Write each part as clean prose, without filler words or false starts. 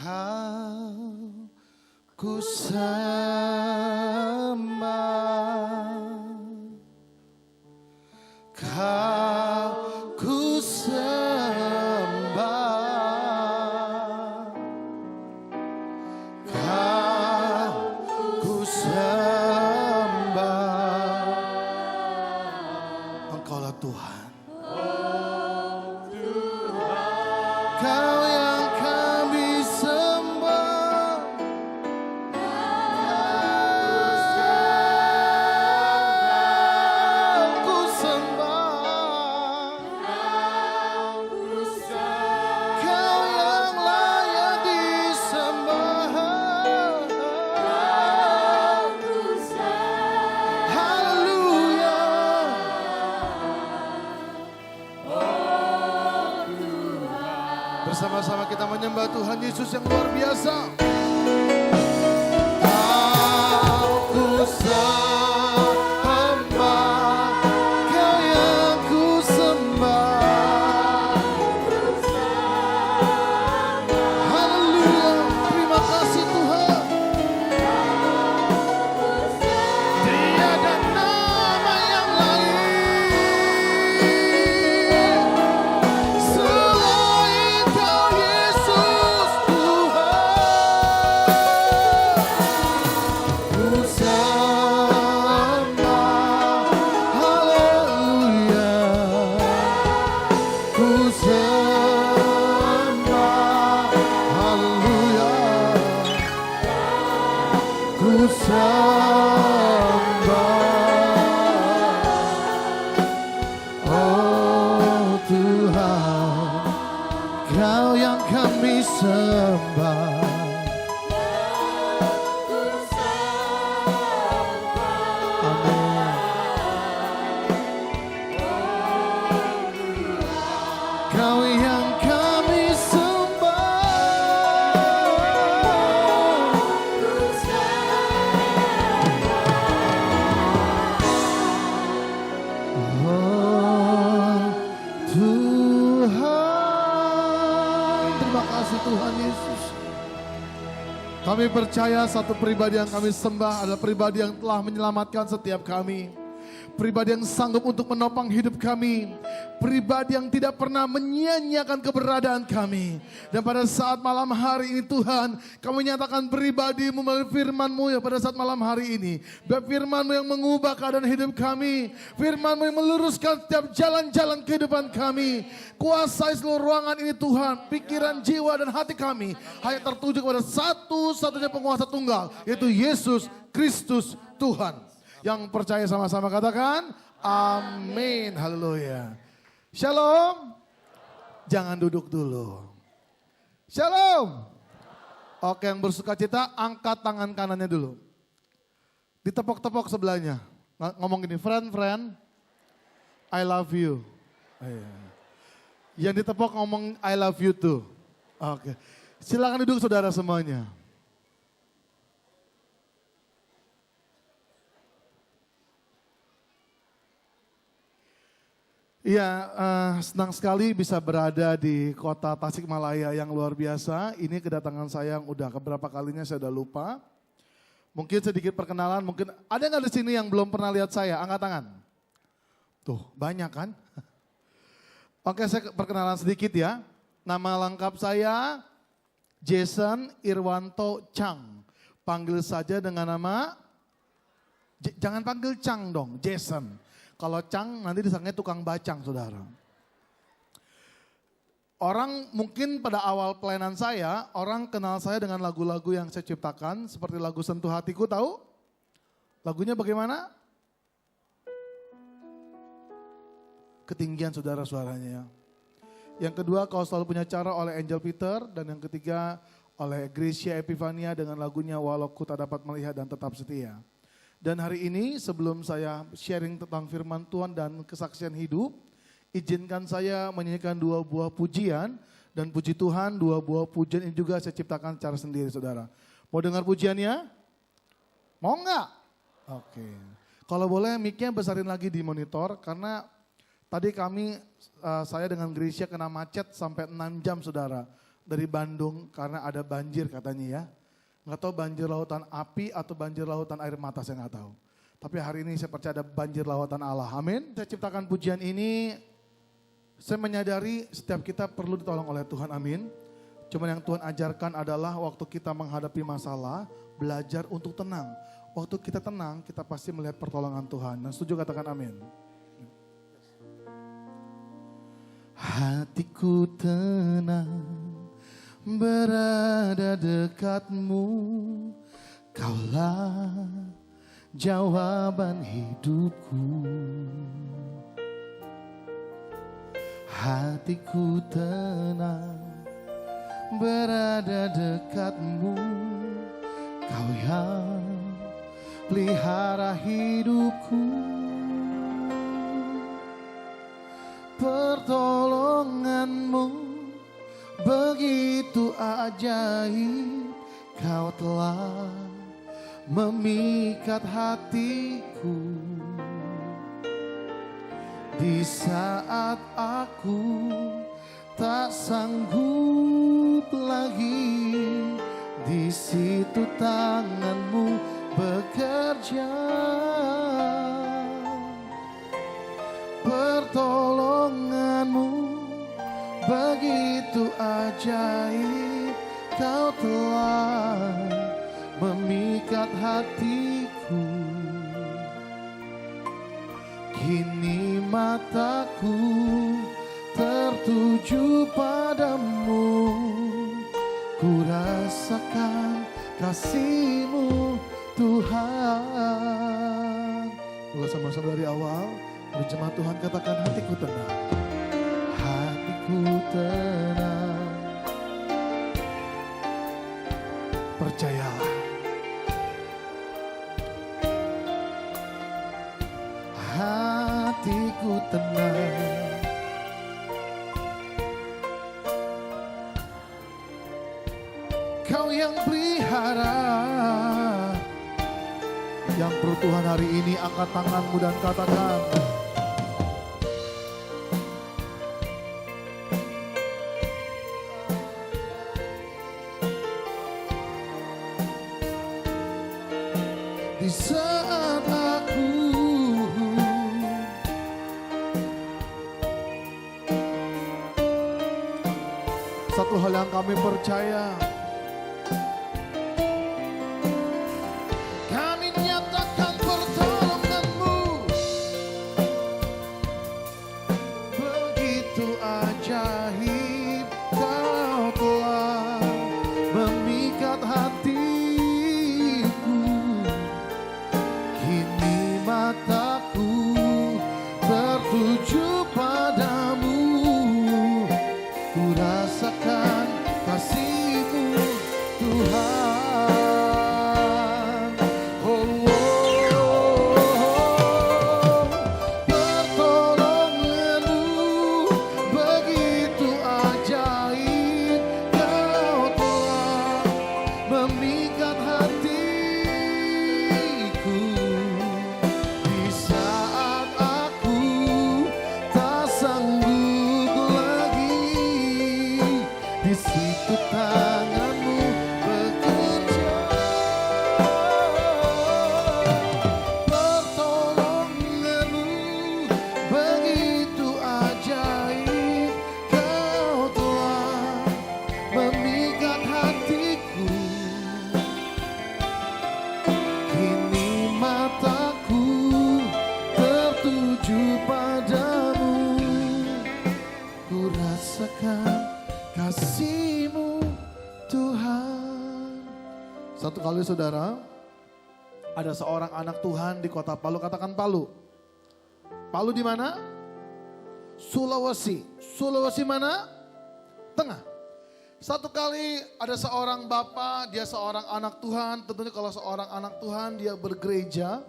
Kau ku sembah, Kau ku sembah, Kau ku sembah. Engkaulah Tuhan. Kau yang kami sembah, ku sembah, Kau yang layak disembah. Haleluya. Bersama-sama kita menyembah Tuhan Yesus yang luar biasa. Kau ku sembah, Kau yang ku sembah. Haleluya, terima kasih Tuhan. Tiada nama yang lain selain Kau Yesus Tuhan. Ku sembah, haleluya. Ku sembah, haleluya. Ku sembah, oh Tuhan, Kau yang kami sembah. Amin. Kau yang kami sembah. Oh Tuhan, terima kasih Tuhan Yesus. Kami percaya satu pribadi yang kami sembah adalah pribadi yang telah menyelamatkan setiap kami. Pribadi yang sanggup untuk menopang hidup kami. Pribadi yang tidak pernah menyia-nyiakan keberadaan kami. Dan pada saat malam hari ini Tuhan, kami nyatakan pribadi-Mu melalui firman-Mu ya pada saat malam hari ini. Firman-Mu yang mengubah keadaan hidup kami. Firman-Mu yang meluruskan setiap jalan-jalan kehidupan kami. Kuasai seluruh ruangan ini Tuhan. Pikiran, jiwa dan hati kami hanya tertuju kepada satu-satunya penguasa tunggal, yaitu Yesus Kristus Tuhan. Yang percaya sama-sama katakan amin. Haleluya. Shalom. Jangan duduk dulu. Shalom. Oke, yang bersuka cita angkat tangan kanannya dulu. Ditepok-tepok sebelahnya. Ngomong gini, friend, I love you. Yang ditepok ngomong I love you too. Oke. Silakan duduk saudara semuanya. Iya, senang sekali bisa berada di kota Tasikmalaya yang luar biasa. Ini kedatangan saya yang udah keberapa kalinya saya udah lupa. Mungkin sedikit perkenalan, mungkin ada nggak di sini yang belum pernah lihat saya? Angkat tangan. Tuh, banyak kan? Oke, saya perkenalan sedikit ya. Nama lengkap saya Jason Irwanto Chang. Panggil saja dengan nama, jangan panggil Chang dong, Jason. Kalau Chang nanti disangkanya tukang bacang saudara. Orang mungkin pada awal pelayanan saya, orang kenal saya dengan lagu-lagu yang saya ciptakan. Seperti lagu Sentuh Hatiku, tahu? Lagunya bagaimana? Ketinggian saudara suaranya. Yang kedua, Kau Selalu Punya Cara oleh Angel Peter. Dan yang ketiga oleh Gracia Epifania dengan lagunya Walau Ku Tak Dapat Melihat dan Tetap Setia. Dan hari ini sebelum saya sharing tentang firman Tuhan dan kesaksian hidup, izinkan saya menyanyikan dua buah pujian. Dan puji Tuhan, dua buah pujian ini juga saya ciptakan secara sendiri saudara. Mau dengar pujiannya? Mau enggak? Oke. Kalau boleh mic-nya besarin lagi di monitor karena tadi saya dengan Gracia kena macet sampai 6 jam saudara. dari Bandung karena ada banjir katanya ya. Nggak tahu banjir lautan api atau banjir lautan air mata, saya nggak tahu. Tapi hari ini saya percaya ada banjir lautan Allah. Amin. Saya ciptakan pujian ini, saya menyadari setiap kita perlu ditolong oleh Tuhan. Amin. Cuman yang Tuhan ajarkan adalah waktu kita menghadapi masalah, belajar untuk tenang. Waktu kita tenang, kita pasti melihat pertolongan Tuhan. Nah, setuju katakan amin. Hatiku tenang berada dekatmu, kaulah jawaban hidupku. Hatiku tenang berada dekatmu, kau yang pelihara hidupku. Pertolonganmu begitu ajaib, kau telah memikat hatiku. Di saat aku tak sanggup lagi, di situ tanganmu bekerja. Pertolonganmu begitu ajaib, kau telah memikat hatiku. Kini mataku tertuju padamu, ku rasakan kasih-Mu Tuhan. Ulang sama-sama dari awal. Berjemaat Tuhan katakan hatiku tenang. Hatiku tenang. Percayalah. Hatiku tenang. Kau yang pelihara. Yang perlu Tuhan hari ini, angkat tanganmu dan katakan, di saat aku satu hal yang kami percaya, kami nyatakan pertolongan-Mu begitu ajaib, kau telah memikat hatiku. Kini mataku tertuju padamu, ku rasakan kasih-Mu Tuhan. Oh, pertolongan-Mu begitu ajaib, kau telah memikat hatiku. Di saat aku tak sanggup lagi, di situ tangan-Mu bekerja. Pertolongan-Mu begitu ajaib, kau telah memikat hatiku. Kini mataku tertuju padamu, ku rasakan kasih-Mu Tuhan. Satu kali saudara, ada seorang anak Tuhan di kota Palu, katakan Palu. Palu di mana? Sulawesi. Sulawesi mana? Tengah. Satu kali ada seorang bapak, dia seorang anak Tuhan. Tentunya kalau seorang anak Tuhan dia bergereja.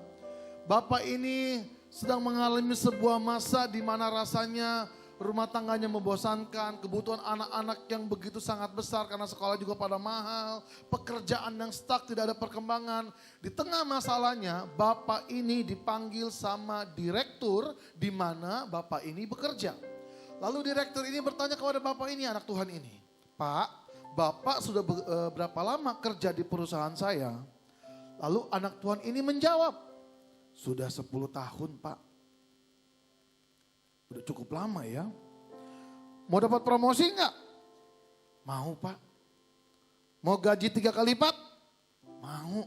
Bapak ini sedang mengalami sebuah masa di mana rasanya rumah tangganya membosankan, kebutuhan anak-anak yang begitu sangat besar karena sekolah juga pada mahal, pekerjaan yang stuck, tidak ada perkembangan. Di tengah masalahnya, bapak ini dipanggil sama direktur di mana bapak ini bekerja. Lalu direktur ini bertanya kepada bapak ini, anak Tuhan ini, Pak, Bapak sudah berapa lama kerja di perusahaan saya? Lalu anak Tuhan ini menjawab, sudah 10 tahun Pak. Udah cukup lama ya. Mau dapat promosi enggak? Mau Pak. Mau gaji 3 kali lipat? Mau.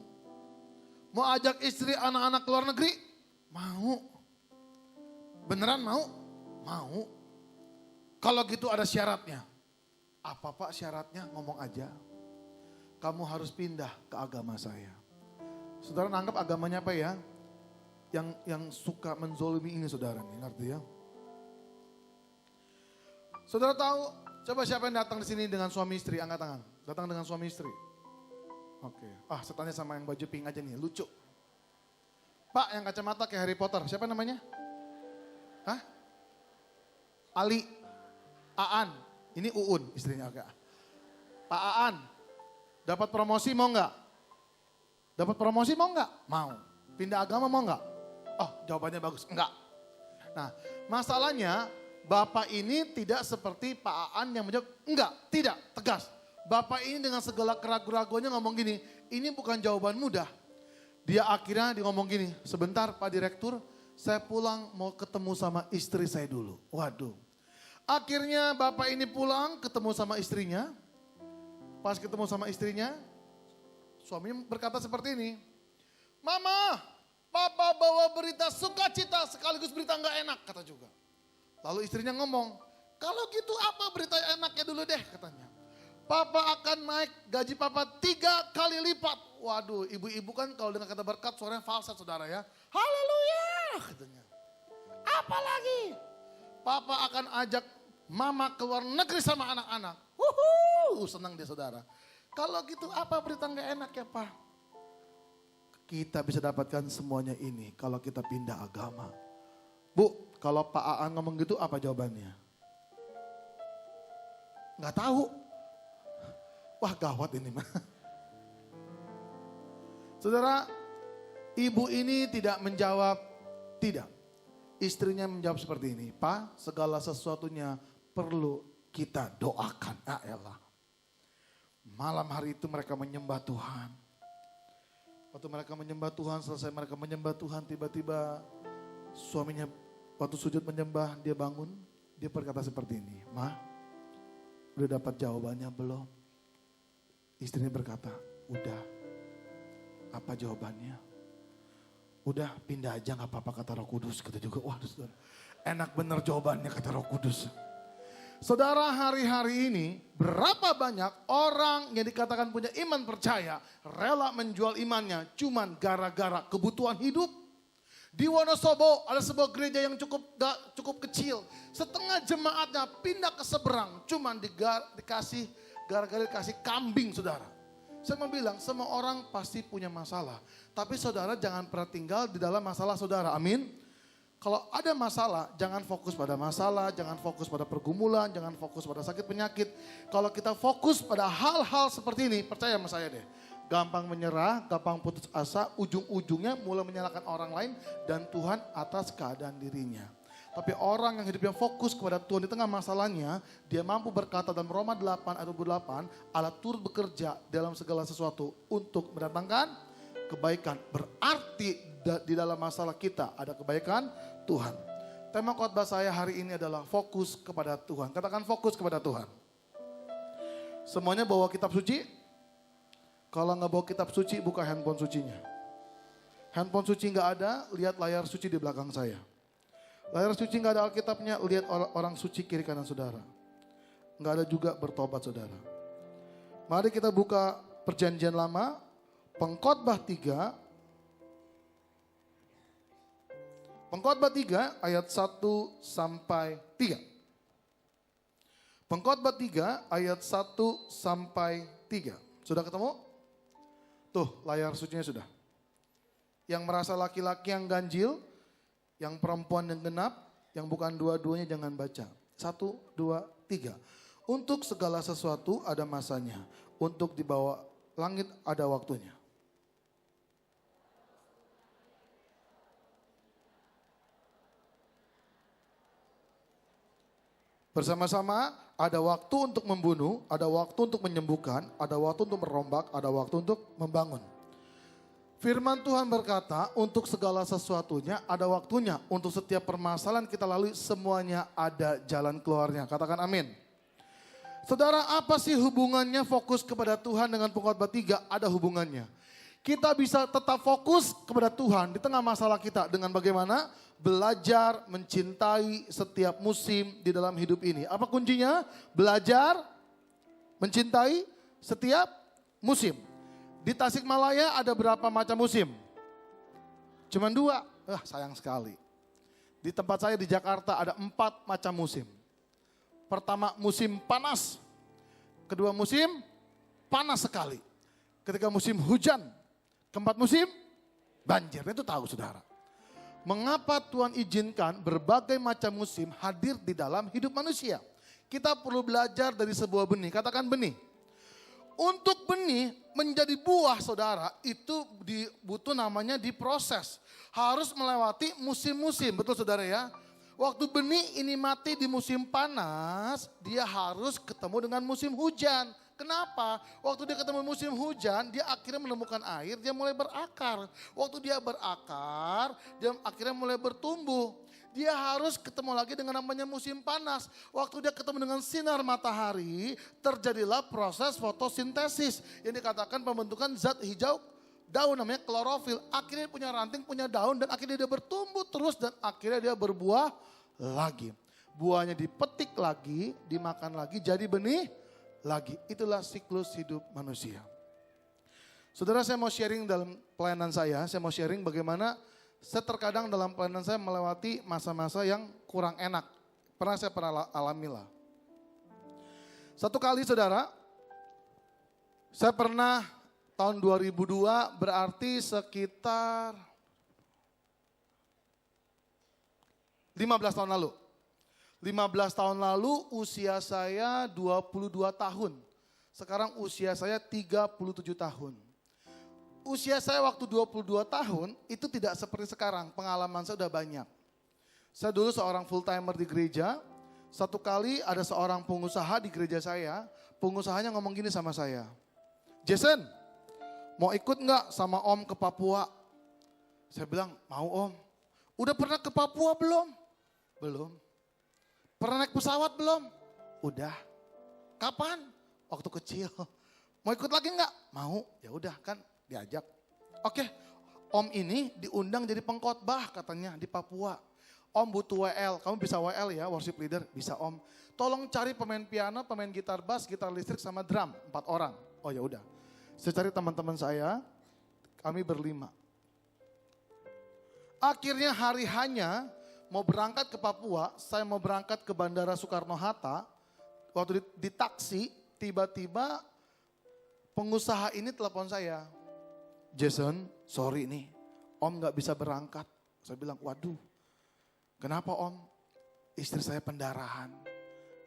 Mau ajak istri anak-anak ke luar negeri? Mau. Beneran mau? Mau. Kalau gitu ada syaratnya. Apa Pak syaratnya? Ngomong aja. Kamu harus pindah ke agama saya. Saudara nanggap agamanya apa ya? Yang suka menzolimi ini saudara nih, ngerti ya? Saudara tahu, coba siapa yang datang di sini dengan suami istri, angkat tangan. Datang dengan suami istri. Oke. Saya tanya sama yang baju pink aja nih, lucu. Pak yang kacamata kayak Harry Potter, siapa namanya? Hah? Ali, Aan, ini Uun istrinya agak. Pak Aan, dapat promosi mau enggak? Dapat promosi mau enggak? Mau. Pindah agama mau enggak? Jawabannya bagus, enggak. Nah, masalahnya Bapak ini tidak seperti Pak Aan yang menjawab, enggak, tidak, tegas. Bapak ini dengan segala keraguan-raguannya ngomong gini, ini bukan jawaban mudah. Dia akhirnya ngomong gini, sebentar Pak Direktur, saya pulang mau ketemu sama istri saya dulu. Waduh. Akhirnya Bapak ini pulang ketemu sama istrinya. Pas ketemu sama istrinya, suaminya berkata seperti ini, Mama, Papa bawa berita sukacita sekaligus berita nggak enak, kata juga. Lalu istrinya ngomong, kalau gitu apa berita enaknya dulu deh, katanya. Papa akan naik gaji Papa 3 kali lipat. Waduh, ibu-ibu kan kalau dengan kata berkat suaranya falset saudara ya. Haleluya, katanya. Apalagi Papa akan ajak Mama ke luar negeri sama anak-anak. Senang dia saudara. Kalau gitu apa berita nggak enak ya Pak? Kita bisa dapatkan semuanya ini kalau kita pindah agama. Bu, kalau Pak Aan ngomong gitu apa jawabannya? Nggak tahu. Wah gawat ini mah. Saudara, ibu ini tidak menjawab tidak. Istrinya menjawab seperti ini, Pak segala sesuatunya perlu kita doakan. Elah. Malam hari itu mereka menyembah Tuhan. Waktu mereka menyembah Tuhan, selesai mereka menyembah Tuhan, tiba-tiba suaminya waktu sujud menyembah, dia bangun, dia berkata seperti ini, Ma, udah dapat jawabannya belum? Istrinya berkata, udah. Apa jawabannya? Udah pindah aja gak apa-apa kata Roh Kudus. Kata juga, wah saudara, enak bener jawabannya kata Roh Kudus. Saudara, hari-hari ini berapa banyak orang yang dikatakan punya iman percaya rela menjual imannya cuman gara-gara kebutuhan hidup. Di Wonosobo ada sebuah gereja yang cukup kecil. Setengah jemaatnya pindah ke seberang cuman dikasih gara-gara dikasih kambing saudara. Saya mau bilang semua orang pasti punya masalah. Tapi saudara jangan pernah tinggal di dalam masalah saudara, amin. Kalau ada masalah, jangan fokus pada masalah, jangan fokus pada pergumulan, jangan fokus pada sakit penyakit. Kalau kita fokus pada hal-hal seperti ini, percaya sama saya deh. Gampang menyerah, gampang putus asa, ujung-ujungnya mulai menyalahkan orang lain dan Tuhan atas keadaan dirinya. Tapi orang yang hidupnya fokus kepada Tuhan di tengah masalahnya, dia mampu berkata dalam Roma 8 ayat 28, Allah turut bekerja dalam segala sesuatu untuk mendatangkan kebaikan. Berarti di dalam masalah kita ada kebaikan Tuhan. Tema khotbah saya hari ini adalah fokus kepada Tuhan. Katakan fokus kepada Tuhan. Semuanya bawa kitab suci? Kalau nggak bawa kitab suci, buka handphone sucinya. Handphone suci nggak ada, lihat layar suci di belakang saya. Layar suci nggak ada Alkitabnya, lihat orang suci kiri kanan saudara. Nggak ada juga bertobat saudara. Mari kita buka perjanjian lama, Pengkhotbah 3. Pengkhotbah 3 ayat 1 sampai 3. Pengkhotbah 3 ayat 1 sampai 3. Sudah ketemu? Tuh layar sucinya sudah. Yang merasa laki-laki yang ganjil, yang perempuan yang genap, yang bukan dua-duanya jangan baca. 1, 2, 3. Untuk segala sesuatu ada masanya. Untuk di bawah langit ada waktunya. Bersama-sama Ada waktu untuk membunuh, ada waktu untuk menyembuhkan, ada waktu untuk merombak, ada waktu untuk membangun. Firman Tuhan berkata, untuk segala sesuatunya ada waktunya. Untuk setiap permasalahan kita lalui, semuanya ada jalan keluarnya. Katakan amin. Saudara, apa sih hubungannya fokus kepada Tuhan dengan pengkhotbah 3? Ada hubungannya. Kita bisa tetap fokus kepada Tuhan di tengah masalah kita dengan bagaimana? Belajar mencintai setiap musim di dalam hidup ini. Apa kuncinya? Belajar mencintai setiap musim. Di Tasikmalaya ada berapa macam musim? Cuman 2. Sayang sekali. Di tempat saya di Jakarta ada 4 macam musim. Pertama musim panas. Kedua musim panas sekali. Ketika musim hujan. Keempat musim banjir. Itu tahu saudara. Mengapa Tuhan izinkan berbagai macam musim hadir di dalam hidup manusia? Kita perlu belajar dari sebuah benih. Katakan benih. Untuk benih menjadi buah saudara itu butuh namanya diproses. Harus melewati musim-musim. Betul saudara ya? Waktu benih ini mati di musim panas, dia harus ketemu dengan musim hujan. Kenapa? Waktu dia ketemu musim hujan, dia akhirnya menemukan air, dia mulai berakar. Waktu dia berakar, dia akhirnya mulai bertumbuh. Dia harus ketemu lagi dengan namanya musim panas. Waktu dia ketemu dengan sinar matahari, terjadilah proses fotosintesis. Yang dikatakan pembentukan zat hijau daun namanya klorofil. Akhirnya punya ranting, punya daun dan akhirnya dia bertumbuh terus dan akhirnya dia berbuah lagi. Buahnya dipetik lagi, dimakan lagi, jadi benih lagi. Itulah siklus hidup manusia. Saudara, saya mau sharing dalam pelayanan saya mau sharing bagaimana saya terkadang dalam pelayanan saya melewati masa-masa yang kurang enak. Saya pernah alamilah. Satu kali saudara, saya pernah tahun 2002 berarti sekitar 15 tahun lalu. 15 tahun lalu usia saya 22 tahun. Sekarang usia saya 37 tahun. Usia saya waktu 22 tahun itu tidak seperti sekarang. Pengalaman saya sudah banyak. Saya dulu seorang full timer di gereja. Satu kali ada seorang pengusaha di gereja saya. Pengusahanya ngomong gini sama saya. Jason, mau ikut nggak sama Om ke Papua? Saya bilang mau Om. Udah pernah ke Papua belum? Belum. Pernah naik pesawat belum? Udah. Kapan? Waktu kecil. Mau ikut lagi enggak? Mau. Ya udah kan diajak. Oke, Om ini diundang jadi pengkhotbah katanya di Papua. Om butuh WL, kamu bisa WL ya, worship leader? Bisa Om. Tolong cari pemain piano, pemain gitar bass, gitar listrik sama drum, 4 orang. Oh ya udah. Saya cari teman-teman saya, kami berlima. Akhirnya hari hanya mau berangkat ke Papua, saya mau berangkat ke Bandara Soekarno-Hatta. Waktu di taksi, tiba-tiba pengusaha ini telepon saya. Jason, sorry nih, Om gak bisa berangkat. Saya bilang, waduh, kenapa Om? Istri saya pendarahan,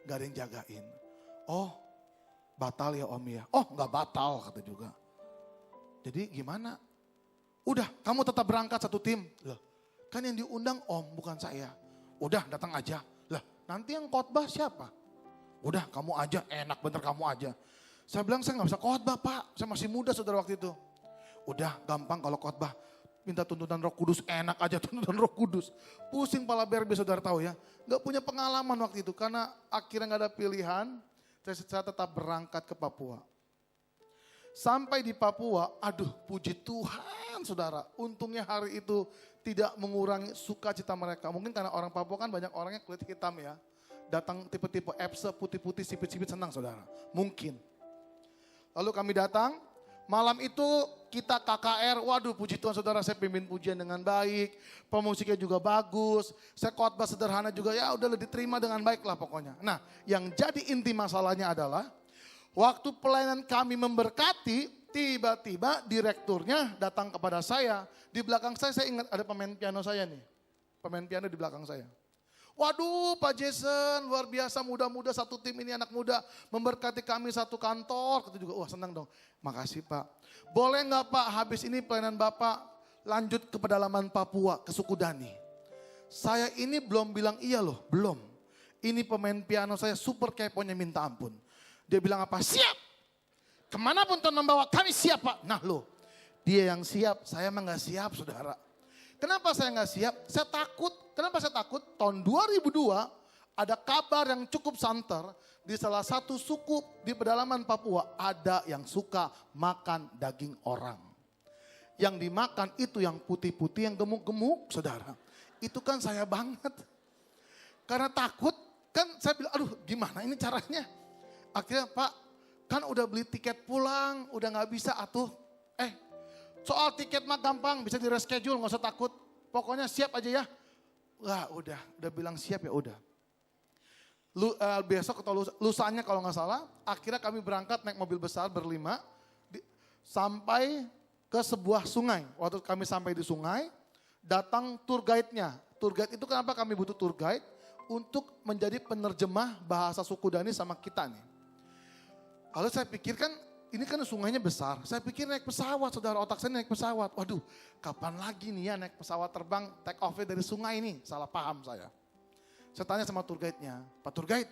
gak ada yang jagain. Oh, batal ya Om ya? Oh gak batal kata juga. Jadi gimana? Udah, kamu tetap berangkat satu tim. Loh, kan yang diundang Om, bukan saya. Udah, datang aja. Lah, nanti yang khotbah siapa? Udah, kamu aja, enak bener kamu aja. Saya bilang, saya gak bisa khotbah Pak. Saya masih muda saudara waktu itu. Udah, gampang kalau khotbah. Minta tuntunan Roh Kudus, enak aja tuntunan Roh Kudus. Pusing pala berbe saudara tahu ya. Gak punya pengalaman waktu itu, karena akhirnya gak ada pilihan. Saya tetap berangkat ke Papua. Sampai di Papua, aduh puji Tuhan saudara. Untungnya hari itu tidak mengurangi sukacita mereka. Mungkin karena orang Papua kan banyak orangnya kulit hitam ya. Datang tipe-tipe epse, putih-putih, sipit-sipit senang saudara. Mungkin. Lalu kami datang, malam itu kita KKR. Waduh puji Tuhan saudara, saya pimpin pujian dengan baik. Pemusiknya juga bagus. Saya khotbah sederhana juga, ya udah diterima dengan baik lah pokoknya. Nah yang jadi inti masalahnya adalah waktu pelayanan kami memberkati, tiba-tiba direkturnya datang kepada saya. Di belakang saya ingat ada pemain piano saya nih. Pemain piano di belakang saya. Waduh Pak Jason, luar biasa muda-muda satu tim ini anak muda. Memberkati kami satu kantor. Itu juga, wah senang dong. Makasih Pak. Boleh nggak Pak habis ini pelayanan Bapak lanjut ke pedalaman Papua, ke suku Dani. Saya ini belum bilang iya loh, belum. Ini pemain piano saya super keponya minta ampun. Dia bilang apa? Siap. Kemanapun Tuhan membawa kami siap Pak. Nah loh, dia yang siap, saya emang gak siap saudara. Kenapa saya gak siap? Saya takut. Kenapa saya takut? Tahun 2002 ada kabar yang cukup santer. Di salah satu suku di pedalaman Papua ada yang suka makan daging orang. Yang dimakan itu yang putih-putih, yang gemuk-gemuk saudara. Itu kan saya banget. Karena takut kan saya bilang aduh gimana ini caranya. Akhirnya Pak kan udah beli tiket pulang udah gak bisa atuh. Soal tiket mah gampang bisa di reschedule gak usah takut. Pokoknya siap aja ya. Wah udah bilang siap ya udah. Besok atau lusanya kalau nggak salah, akhirnya kami berangkat naik mobil besar berlima sampai ke sebuah sungai. Waktu kami sampai di sungai, datang tour guide-nya. Tour guide itu kenapa kami butuh tour guide? Untuk menjadi penerjemah bahasa suku Dani sama kita nih. Lalu saya pikir kan ini kan sungainya besar. Saya pikir naik pesawat, saudara, otak saya naik pesawat. Waduh, kapan lagi nih ya naik pesawat terbang take off-nya dari sungai ini? Salah paham saya. Saya tanya sama tour guide-nya, Pak tour guide,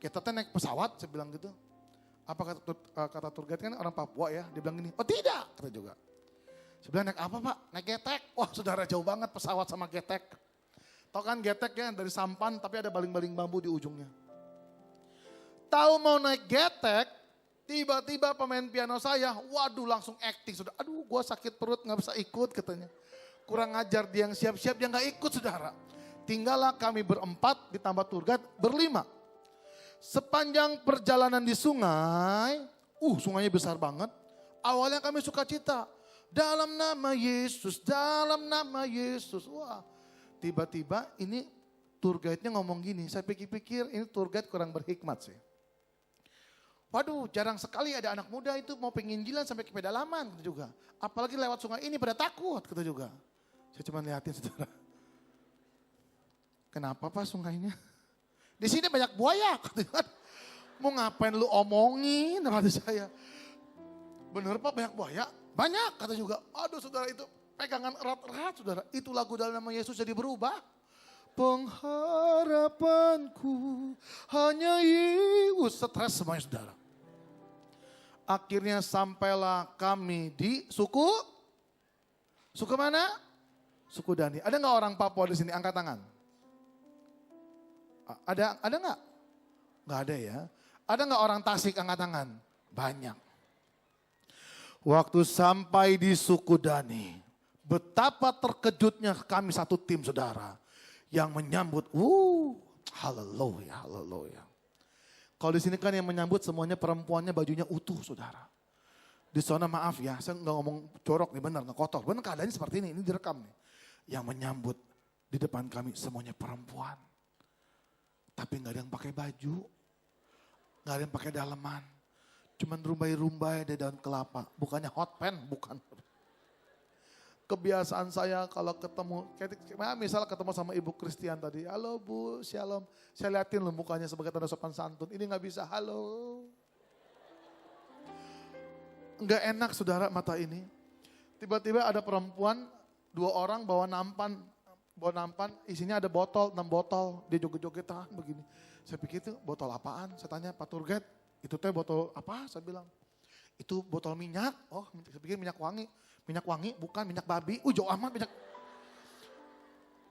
kita naik pesawat, saya bilang gitu. Apa kata tour guide kan orang Papua ya, dia bilang gini, oh tidak, kata juga. Saya bilang naik apa Pak? Naik getek. Wah saudara jauh banget pesawat sama getek. Tahu kan getek ya dari sampan tapi ada baling-baling bambu di ujungnya. Tahu mau naik getek, tiba-tiba pemain piano saya, waduh langsung acting. Saudara. Aduh gue sakit perut gak bisa ikut katanya. Kurang ajar dia yang siap-siap, dia gak ikut saudara. Tinggallah kami berempat ditambah tour guide berlima. Sepanjang perjalanan di sungai, sungainya besar banget. Awalnya kami sukacita. Dalam nama Yesus, dalam nama Yesus. Wah, tiba-tiba ini tour guide-nya ngomong gini. Saya pikir-pikir ini tour guide kurang berhikmat sih. Waduh, jarang sekali ada anak muda itu mau penginjilan sampai ke pedalaman gitu juga. Apalagi lewat sungai ini pada takut gitu juga. Saya cuma liatin saudara. Kenapa Pak sungainya? Di sini banyak buaya. Mau ngapain lu omongin kata saya. Bener Pak banyak buaya? Banyak kata juga. Aduh saudara itu pegangan erat-erat saudara. Itu lagu dalam nama Yesus jadi berubah. Pengharapanku hanya Yesus. Stres semuanya saudara. Akhirnya sampailah kami di suku mana? Suku Dani. Ada gak orang Papua di sini? Angkat tangan. Ada nggak? Nggak ada ya. Ada nggak orang Tasik angkat tangan? Banyak. Waktu sampai di suku Dani, betapa terkejutnya kami satu tim saudara yang menyambut. Haleluya, haleluya. Kalau di sini kan yang menyambut semuanya perempuannya bajunya utuh saudara. Di sana maaf ya, saya nggak ngomong jorok nih benar, nggak kotor. Benar keadaannya seperti ini direkam nih. Yang menyambut di depan kami semuanya perempuan. Tapi gak ada yang pakai baju, gak ada yang pakai daleman. Cuman rumbai-rumbai di daun kelapa. Bukannya hot pen, bukan. Kebiasaan saya kalau ketemu, misalnya ketemu sama Ibu Christian tadi. Halo Bu, shalom. Saya liatin loh mukanya sebagai tanda sopan santun. Ini gak bisa, halo. Gak enak saudara mata ini. Tiba-tiba ada perempuan, 2 orang bawa nampan isinya ada botol, 6 botol, dia joget-jogetan begini. Saya pikir itu botol apaan? Saya tanya Pak tour guide, itu teh botol apa? Saya bilang, itu botol minyak. Oh, saya pikir minyak wangi. Minyak wangi bukan minyak babi. Jauh amat minyak.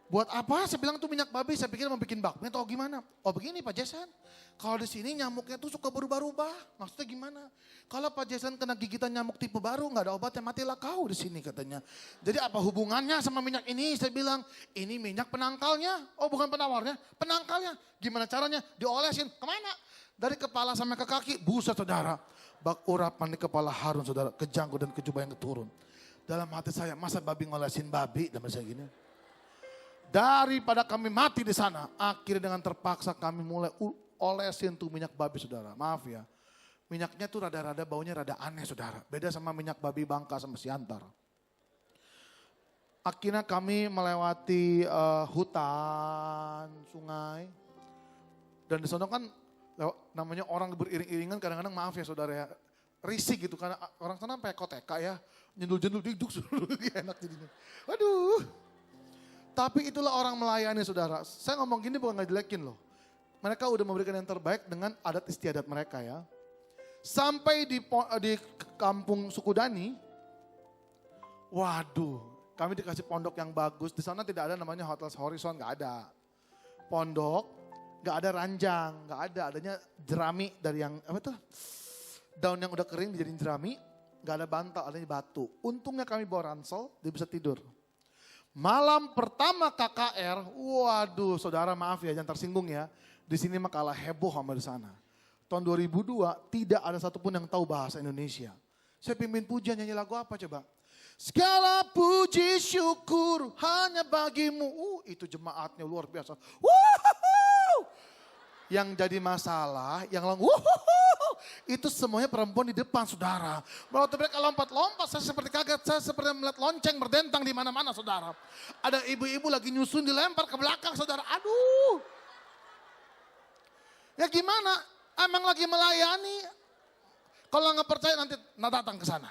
Buat apa? Saya bilang itu minyak babi, saya pikir mau bikin bakmi atau gimana. Oh begini Pak Jason, kalau di sini nyamuknya tuh suka berubah-ubah. Maksudnya gimana? Kalau Pak Jason kena gigitan nyamuk tipe baru, nggak ada obatnya, matilah kau di sini katanya. Jadi apa hubungannya sama minyak ini? Saya bilang, ini minyak penangkalnya. Oh bukan penawarnya, penangkalnya. Gimana caranya? Diolesin, kemana? Dari kepala sampai ke kaki, buset saudara. Bak urapan di kepala Harun saudara, ke janggut dan ke jubah yang keturun. Dalam hati saya, masa babi ngolesin babi? Dan saya gini. Daripada kami mati di sana, akhirnya dengan terpaksa kami mulai olesin tuh minyak babi saudara. Maaf ya, minyaknya tuh rada-rada baunya rada aneh saudara. Beda sama minyak babi Bangka sama Siantar. Akhirnya kami melewati hutan, sungai. Dan di sana kan namanya orang beriring-iringan kadang-kadang maaf ya saudara ya. Risik gitu karena orang sana sampai koteka ya. Jendul-jendul duduk enak jadinya. Waduh. Tapi itulah orang melayani saudara. Saya ngomong gini bukan ngejelekin loh. Mereka udah memberikan yang terbaik dengan adat istiadat mereka ya. Sampai di kampung suku Dani, waduh, kami dikasih pondok yang bagus. Di sana tidak ada namanya Hotel Horizon, nggak ada. Pondok, nggak ada ranjang, nggak ada. Adanya jerami dari yang apa tuh? Daun yang udah kering dijadiin jerami, nggak ada bantal, adanya batu. Untungnya kami bawa ransel, dia bisa tidur. Malam pertama KKR, waduh, saudara maaf ya, jangan tersinggung ya. Di sini mah kalah heboh sama di sana. Tahun 2002 tidak ada satupun yang tahu bahasa Indonesia. Saya pimpin pujian nyanyi lagu apa coba? Segala puji syukur hanya bagimu. Itu jemaatnya luar biasa. Yang jadi masalah, yang itu semuanya perempuan di depan saudara. Waktu mereka lompat-lompat, saya seperti kaget, saya seperti melihat lonceng berdentang di mana-mana saudara. Ada ibu-ibu lagi nyusun dilempar ke belakang saudara. Aduh. Ya gimana? Emang lagi melayani. Kalau nggak percaya nanti datang ke sana.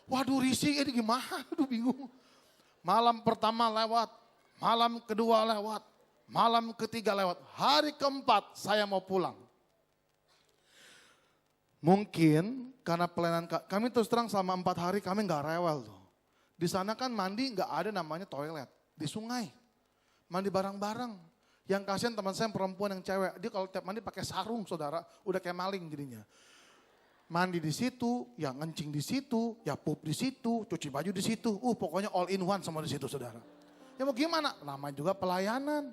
Waduh risih ini gimana? Aduh bingung. Malam pertama lewat, malam kedua lewat, malam ketiga lewat. Hari keempat saya mau pulang. Mungkin karena pelayanan kami terus terang selama 4 hari kami nggak rewel tuh. Di sana kan mandi nggak ada namanya toilet. Di sungai. Mandi bareng-bareng. Yang kasihan teman saya yang perempuan yang cewek, dia kalau tiap mandi pakai sarung saudara, udah kayak maling jadinya. Mandi di situ, ya ngencing di situ, ya pup di situ, cuci baju di situ. Pokoknya all in one semua di situ saudara. Ya mau gimana? Namanya juga pelayanan.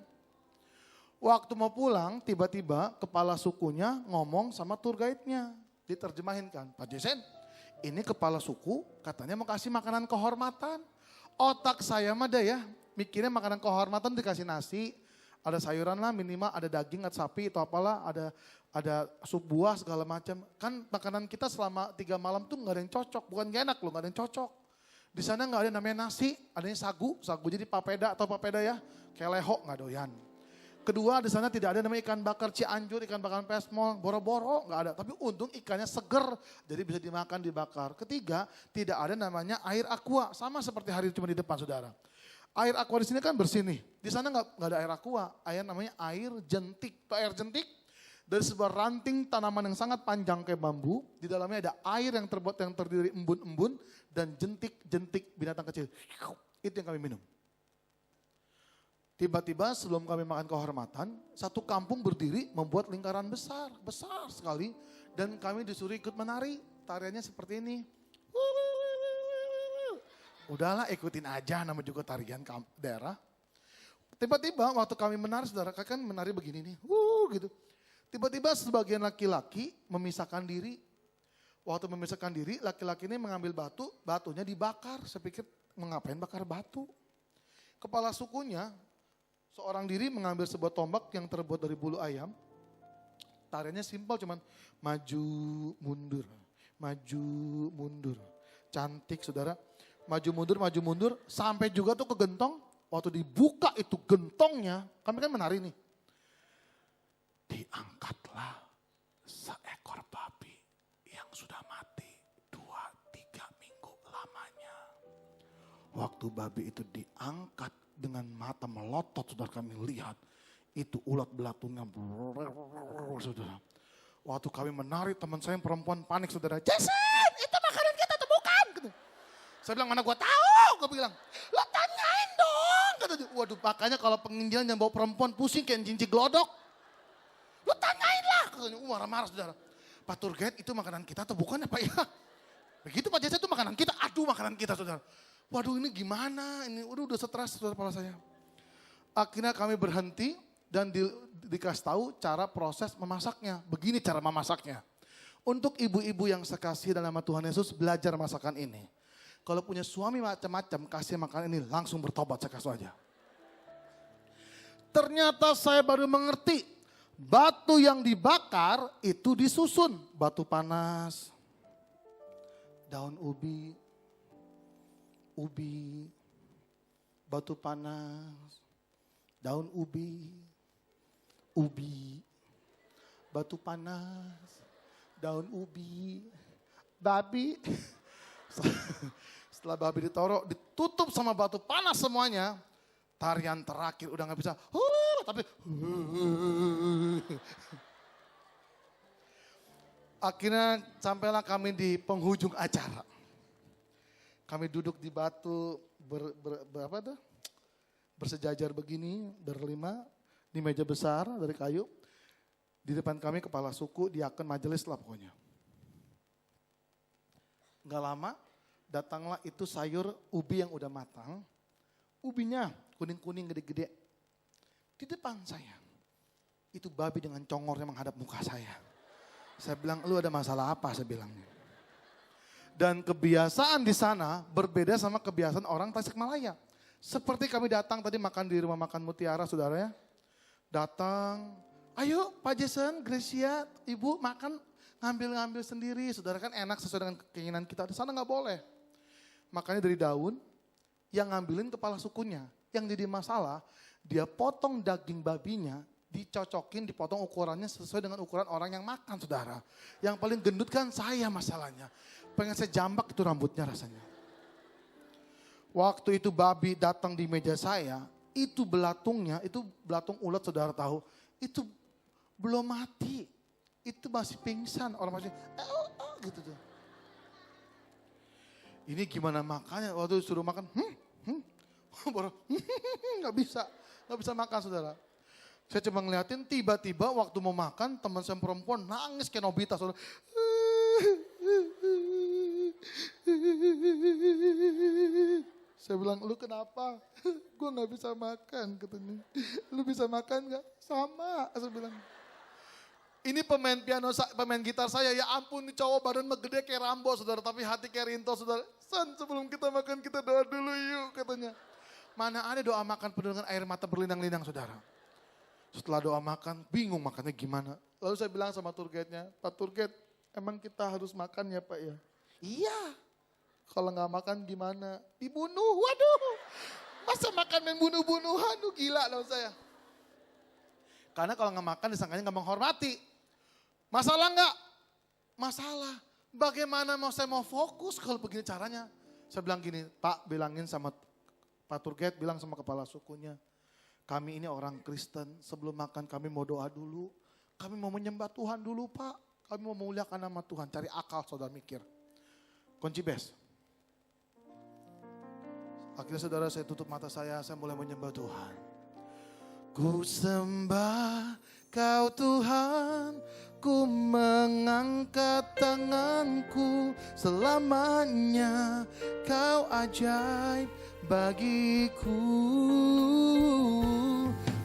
Waktu mau pulang, tiba-tiba kepala sukunya ngomong sama tour guide-nya. Diterjemahin kan, Pak Jason, ini kepala suku katanya mau kasih makanan kehormatan. Otak saya mah deh ya, mikirnya makanan kehormatan dikasih nasi, ada sayuran lah minimal, ada daging, ada sapi atau apalah, ada sup buah segala macam. Kan makanan kita selama 3 malam tuh gak ada yang cocok, bukan gak enak loh, gak ada yang cocok. Di sana gak ada namanya nasi, adanya sagu jadi papeda atau papeda ya, kayak leho gak doyan. Kedua di sana tidak ada namanya ikan bakar Cianjur, ikan bakar Pesmol, boro-boro gak ada. Tapi untung ikannya seger, jadi bisa dimakan dibakar. Ketiga, tidak ada namanya air aqua, sama seperti hari cuma di depan saudara. Air aqua di sini kan bersih nih. Di sana nggak ada air aqua. Air namanya air jentik. Itu air jentik dari sebuah ranting tanaman yang sangat panjang kayak bambu. Di dalamnya ada air yang terdiri embun-embun dan jentik-jentik binatang kecil. Itu yang kami minum. Tiba-tiba sebelum kami makan kehormatan, satu kampung berdiri membuat lingkaran besar sekali. Dan kami disuruh ikut menari. Tariannya seperti ini. Udahlah ikutin aja, nama juga tarian daerah. Tiba-tiba waktu kami menari, saudara kan menari begini nih, gitu. Tiba-tiba sebagian laki-laki memisahkan diri. Waktu memisahkan diri, laki-laki ini mengambil batu, batunya dibakar. Saya pikir mengapain bakar batu. Kepala sukunya, seorang diri mengambil sebuah tombak yang terbuat dari bulu ayam. Tariannya simpel cuman maju mundur, maju mundur. Cantik saudara. Maju mundur, sampai juga tuh ke gentong. Waktu dibuka itu gentongnya, kami kan menari nih. Diangkatlah seekor babi yang sudah mati 2-3 minggu lamanya. Waktu babi itu diangkat dengan mata melotot, saudara kami lihat. Itu ulat belatungnya, saudara. Waktu kami menari, teman saya yang perempuan panik, saudara. Jason, itu makanan kita tuh bukan. Saya bilang, mana gue tahu, gue bilang, lo tanyain dong. Katanya, waduh makanya kalau penginjilan yang bawa perempuan pusing kayak jinjik glodok. Lo tanyain lah, katanya, marah-marah saudara. Pak tour guide itu makanan kita atau bukan ya Pak ya? Begitu Pak Jasa itu makanan kita, aduh makanan kita saudara. Waduh ini gimana, ini udah stres saudara kepala saya. Akhirnya kami berhenti dan dikasih tahu cara proses memasaknya. Begini cara memasaknya. Untuk ibu-ibu yang sekasih dalam nama Tuhan Yesus belajar masakan ini. Kalau punya suami macam-macam, kasih makan ini langsung bertobat, saya kasih aja. Ternyata saya baru mengerti, batu yang dibakar itu disusun. Batu panas, daun ubi, batu panas, daun ubi, batu panas, daun ubi, babi. Setelah babi ditoro, ditutup sama batu panas semuanya. Tarian terakhir udah gak bisa, tapi Akhirnya sampailah kami di penghujung acara. Kami duduk di batu bersejajar begini, berlima, di meja besar dari kayu. Di depan kami kepala suku, diaken, majelis lah pokoknya. Nggak lama, datanglah itu sayur ubi yang udah matang. Ubinya kuning-kuning gede-gede. Di depan saya, itu babi dengan congornya menghadap muka saya. Saya bilang, lu ada masalah apa? Saya bilang. Dan kebiasaan di sana berbeda sama kebiasaan orang Tasikmalaya. Seperti kami datang tadi makan di rumah makan Mutiara, saudara ya. Datang, ayo Pak Jason, Gracia, Ibu makan, ngambil-ngambil sendiri. Saudara kan enak sesuai dengan keinginan kita. Di sana nggak boleh. Makannya dari daun, yang ngambilin kepala sukunya. Yang jadi masalah, dia potong daging babinya, dicocokin, dipotong ukurannya sesuai dengan ukuran orang yang makan, saudara. Yang paling gendut kan saya masalahnya. Pengen saya jambak itu rambutnya rasanya. Waktu itu babi datang di meja saya, itu belatungnya, itu belatung ulat saudara tahu, itu belum mati. Itu masih pingsan, orang masih gitu tuh. Ini gimana makannya, waktu suruh makan, baru nggak bisa makan saudara. Saya cuma ngeliatin, tiba-tiba waktu mau makan, teman saya perempuan nangis kayak Nobita saudara. Saya bilang, lu kenapa? Gue gak bisa makan katanya. Lu bisa makan gak? Sama, saya bilang. Ini pemain gitar saya, ya ampun nih cowok badan gede kayak Rambo saudara, tapi hati kayak Rinto saudara. San, sebelum kita makan kita doa dulu yuk katanya. Mana ada doa makan penuh dengan air mata berlinang-linang saudara. Setelah doa makan, bingung makannya gimana. Lalu saya bilang sama tour guide-nya, Pak tour guide, emang kita harus makan ya Pak ya? Iya. Kalau nggak makan gimana? Dibunuh, waduh. Masa makan main bunuh-bunuhan, gila loh saya. Karena kalau nggak makan disangkanya nggak menghormati. Masalah nggak? Masalah. Bagaimana saya mau fokus kalau begini caranya? Saya bilang gini, Pak bilangin sama Pak tour guide, bilang sama kepala sukunya. Kami ini orang Kristen, sebelum makan kami mau doa dulu. Kami mau menyembah Tuhan dulu Pak. Kami mau memuliakan nama Tuhan, cari akal saudara mikir. Kunci bes. Akhirnya saudara saya tutup mata saya mulai menyembah Tuhan. Ku sembah Kau Tuhan, ku mengangkat tanganku selamanya. Kau ajaib bagiku.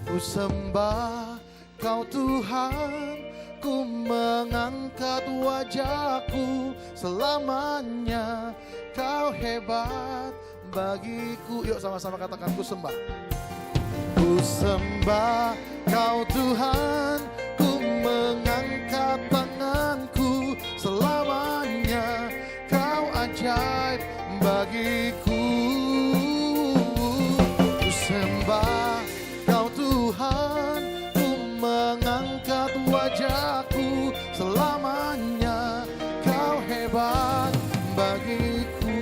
Ku sembah Kau Tuhan, ku mengangkat wajahku selamanya. Kau hebat bagiku. Yuk sama-sama katakan ku sembah. Ku sembah Kau Tuhan, ku mengangkat tanganku selamanya. Kau ajaib bagiku. Ku sembah Kau Tuhan, ku mengangkat wajahku selamanya. Kau hebat bagiku.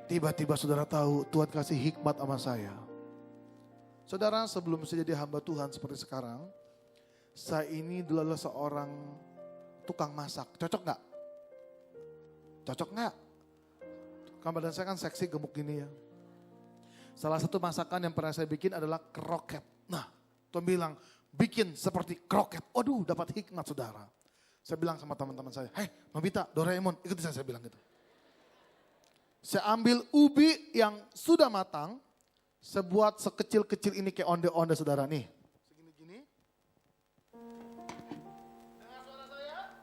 Tiba-tiba saudara tahu Tuhan kasih hikmat sama saya. Saudara, sebelum saya jadi hamba Tuhan seperti sekarang, saya ini dulu adalah seorang tukang masak. Cocok gak? Cocok gak? Badan saya kan seksi gemuk gini ya. Salah satu masakan yang pernah saya bikin adalah kroket. Nah, Tuhan bilang bikin seperti kroket. Waduh, dapat hikmat saudara. Saya bilang sama teman-teman saya, hei Nobita, Doraemon, ikuti saya bilang gitu. Saya ambil ubi yang sudah matang, saya buat sekecil-kecil ini kayak onde-onde saudara nih. Segini-gini. Dengar suara saya?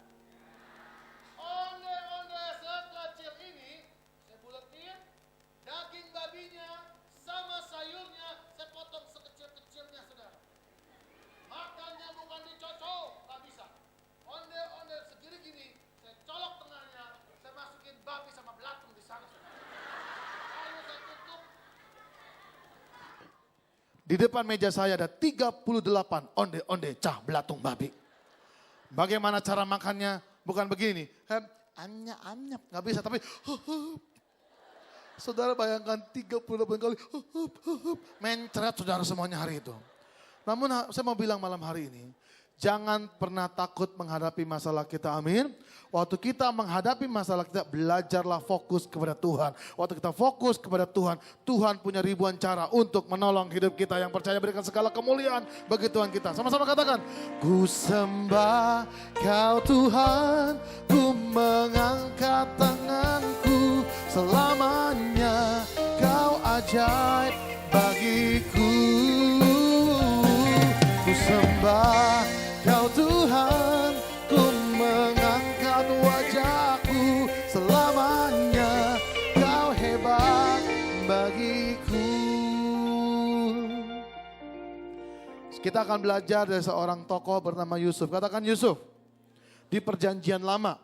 Onde-onde sekecil ini, saya buletin, daging babinya sama sayurnya saya potong sekecil-kecilnya saudara. Makannya bukan dicocok, gak bisa. Onde-onde segini gini, saya colok tengahnya, saya masukin babi sama belatung di sana saudara. Lalu saya tutup. Di depan meja saya ada 38 onde-onde cah belatung babi. Bagaimana cara makannya? Bukan begini. Anyap-anyap. Gak bisa tapi. Saudara bayangkan 38 kali. Mencret saudara semuanya hari itu. Namun saya mau bilang malam hari ini. Jangan pernah takut menghadapi masalah kita, amin. Waktu kita menghadapi masalah kita, belajarlah fokus kepada Tuhan. Waktu kita fokus kepada Tuhan, Tuhan punya ribuan cara untuk menolong hidup kita. Yang percaya berikan segala kemuliaan bagi Tuhan kita. Sama-sama katakan, ku sembah kau Tuhan, ku mengangkat tanganku, selamanya kau ajaib bagiku. Ku sembah kau Tuhan, ku mengangkat wajahku, selamanya kau hebat bagiku. Kita akan belajar dari seorang tokoh bernama Yusuf. Katakan Yusuf. Di perjanjian lama.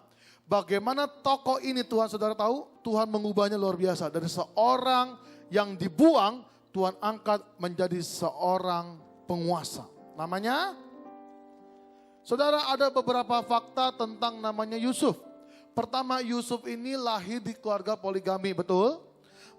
Bagaimana tokoh ini Tuhan saudara tahu? Tuhan mengubahnya luar biasa. Dari seorang yang dibuang, Tuhan angkat menjadi seorang penguasa. Namanya? Saudara, ada beberapa fakta tentang namanya Yusuf. Pertama, Yusuf ini lahir di keluarga poligami, betul?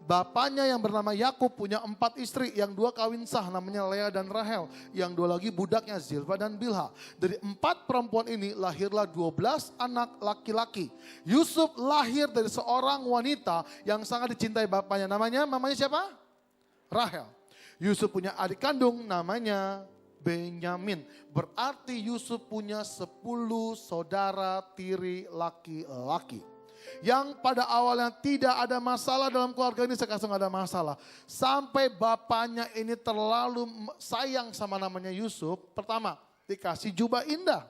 Bapaknya yang bernama Yakub punya 4 istri, yang 2 kawin sah namanya Lea dan Rahel. Yang 2 lagi budaknya Zilpa dan Bilha. Dari 4 perempuan ini lahirlah 12 anak laki-laki. Yusuf lahir dari seorang wanita yang sangat dicintai bapaknya. Mamanya siapa? Rahel. Yusuf punya adik kandung namanya Benyamin. Berarti Yusuf punya 10 saudara tiri laki-laki. Yang pada awalnya tidak ada masalah dalam keluarga ini, sekarang ada masalah. Sampai bapaknya ini terlalu sayang sama namanya Yusuf. Pertama, dikasih jubah indah.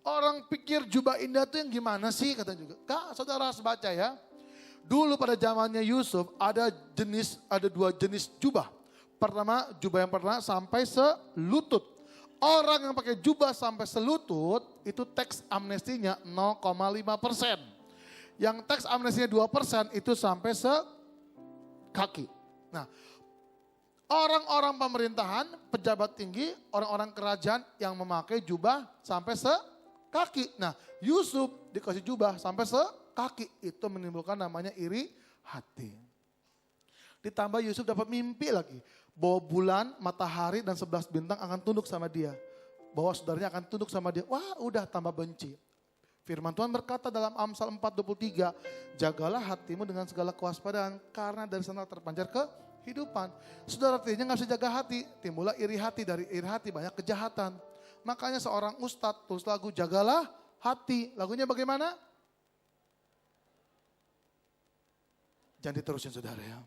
Orang pikir jubah indah itu yang gimana sih? Kata juga. Kak, saudara harus baca ya. Dulu pada zamannya Yusuf ada 2 jenis jubah. Pertama, jubah yang pertama sampai selutut. Orang yang pakai jubah sampai selutut, itu teks amnestinya 0,5%. Yang teks amnestinya 2% itu sampai sekaki. Nah, orang-orang pemerintahan, pejabat tinggi, orang-orang kerajaan yang memakai jubah sampai sekaki. Nah, Yusuf dikasih jubah sampai sekaki. Itu menimbulkan namanya iri hati. Ditambah Yusuf dapat mimpi lagi. Bahwa bulan, matahari, dan 11 bintang akan tunduk sama dia. Bahwa saudaranya akan tunduk sama dia. Wah, udah tambah benci. Firman Tuhan berkata dalam Amsal 4:23, jagalah hatimu dengan segala kewaspadaan, karena dari sana terpancar kehidupan. Saudara artinya gak bisa jaga hati, timbullah iri hati, dari iri hati banyak kejahatan. Makanya seorang ustadz tulis lagu, jagalah hati. Lagunya bagaimana? Jangan diterusin saudara ya.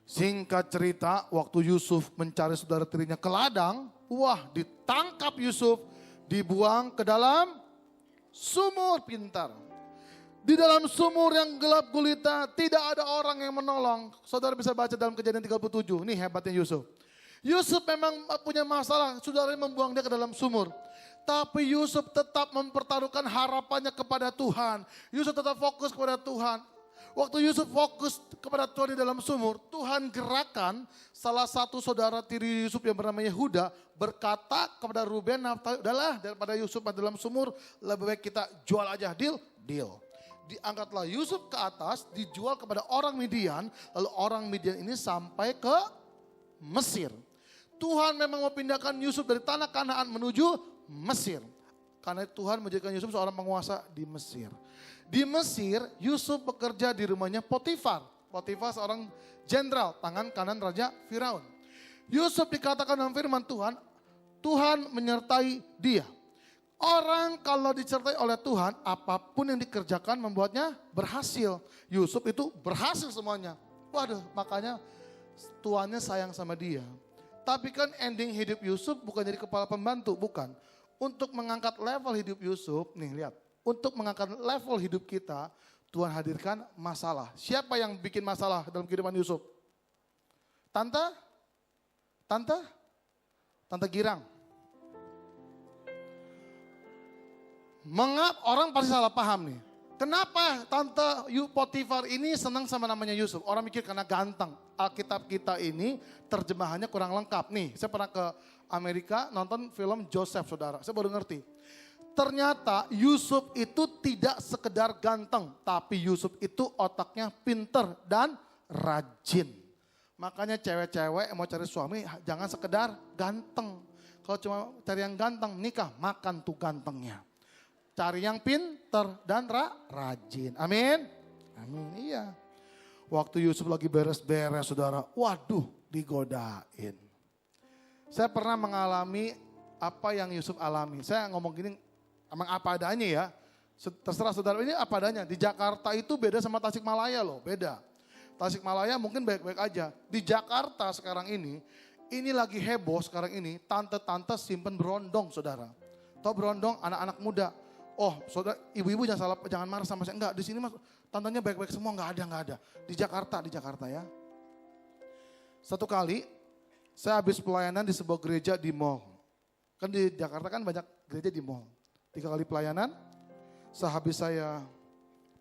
Singkat cerita, waktu Yusuf mencari saudara tirinya ke ladang, wah ditangkap Yusuf, dibuang ke dalam sumur pintar. Di dalam sumur yang gelap gulita, tidak ada orang yang menolong. Saudara bisa baca dalam Kejadian 37, ini hebatnya Yusuf. Yusuf memang punya masalah, saudara membuang dia ke dalam sumur. Tapi Yusuf tetap mempertaruhkan harapannya kepada Tuhan. Yusuf tetap fokus kepada Tuhan. Waktu Yusuf fokus kepada Tuhan di dalam sumur, Tuhan gerakan salah satu saudara tiri Yusuf yang bernama Yehuda berkata kepada Ruben, udahlah daripada Yusuf di dalam sumur, lebih baik kita jual aja, deal. Diangkatlah Yusuf ke atas, dijual kepada orang Midian, lalu orang Midian ini sampai ke Mesir. Tuhan memang mau pindahkan Yusuf dari tanah Kanaan menuju Mesir. Karena Tuhan menjadikan Yusuf seorang penguasa di Mesir. Di Mesir, Yusuf bekerja di rumahnya Potifar. Potifar seorang jenderal, tangan kanan Raja Firaun. Yusuf dikatakan dalam firman Tuhan, Tuhan menyertai dia. Orang kalau disertai oleh Tuhan, apapun yang dikerjakan membuatnya berhasil. Yusuf itu berhasil semuanya. Waduh, makanya tuannya sayang sama dia. Tapi kan ending hidup Yusuf bukan jadi kepala pembantu, bukan. Untuk mengangkat level hidup Yusuf, nih lihat. Untuk mengangkat level hidup kita, Tuhan hadirkan masalah. Siapa yang bikin masalah dalam kehidupan Yusuf? Tante Girang. Orang pasti salah paham nih. Kenapa Tante Potifar ini senang sama namanya Yusuf? Orang mikir karena ganteng. Alkitab kita ini terjemahannya kurang lengkap. Nih, saya pernah ke Amerika nonton film Joseph, saudara. Saya baru ngerti. Ternyata Yusuf itu tidak sekedar ganteng, tapi Yusuf itu otaknya pinter dan rajin. Makanya cewek-cewek yang mau cari suami jangan sekedar ganteng. Kalau cuma cari yang ganteng, nikah, makan tuh gantengnya. Cari yang pinter dan rajin. Amin. Amin, iya. Waktu Yusuf lagi beres-beres saudara, waduh digodain. Saya pernah mengalami apa yang Yusuf alami. Saya ngomong gini, emang apa adanya ya. Terserah saudara, ini apa adanya. Di Jakarta itu beda sama Tasikmalaya loh, beda. Tasikmalaya mungkin baik-baik aja. Di Jakarta sekarang ini lagi heboh sekarang ini, tante-tante simpen berondong saudara. Tahu berondong anak-anak muda. Oh saudara, ibu-ibu jangan marah sama saya. Enggak, di sini mas, tantenya baik-baik semua, enggak ada. Di Jakarta ya. Satu kali, saya habis pelayanan di sebuah gereja di mall. Kan di Jakarta kan banyak gereja di mall. 3 kali pelayanan, sehabis saya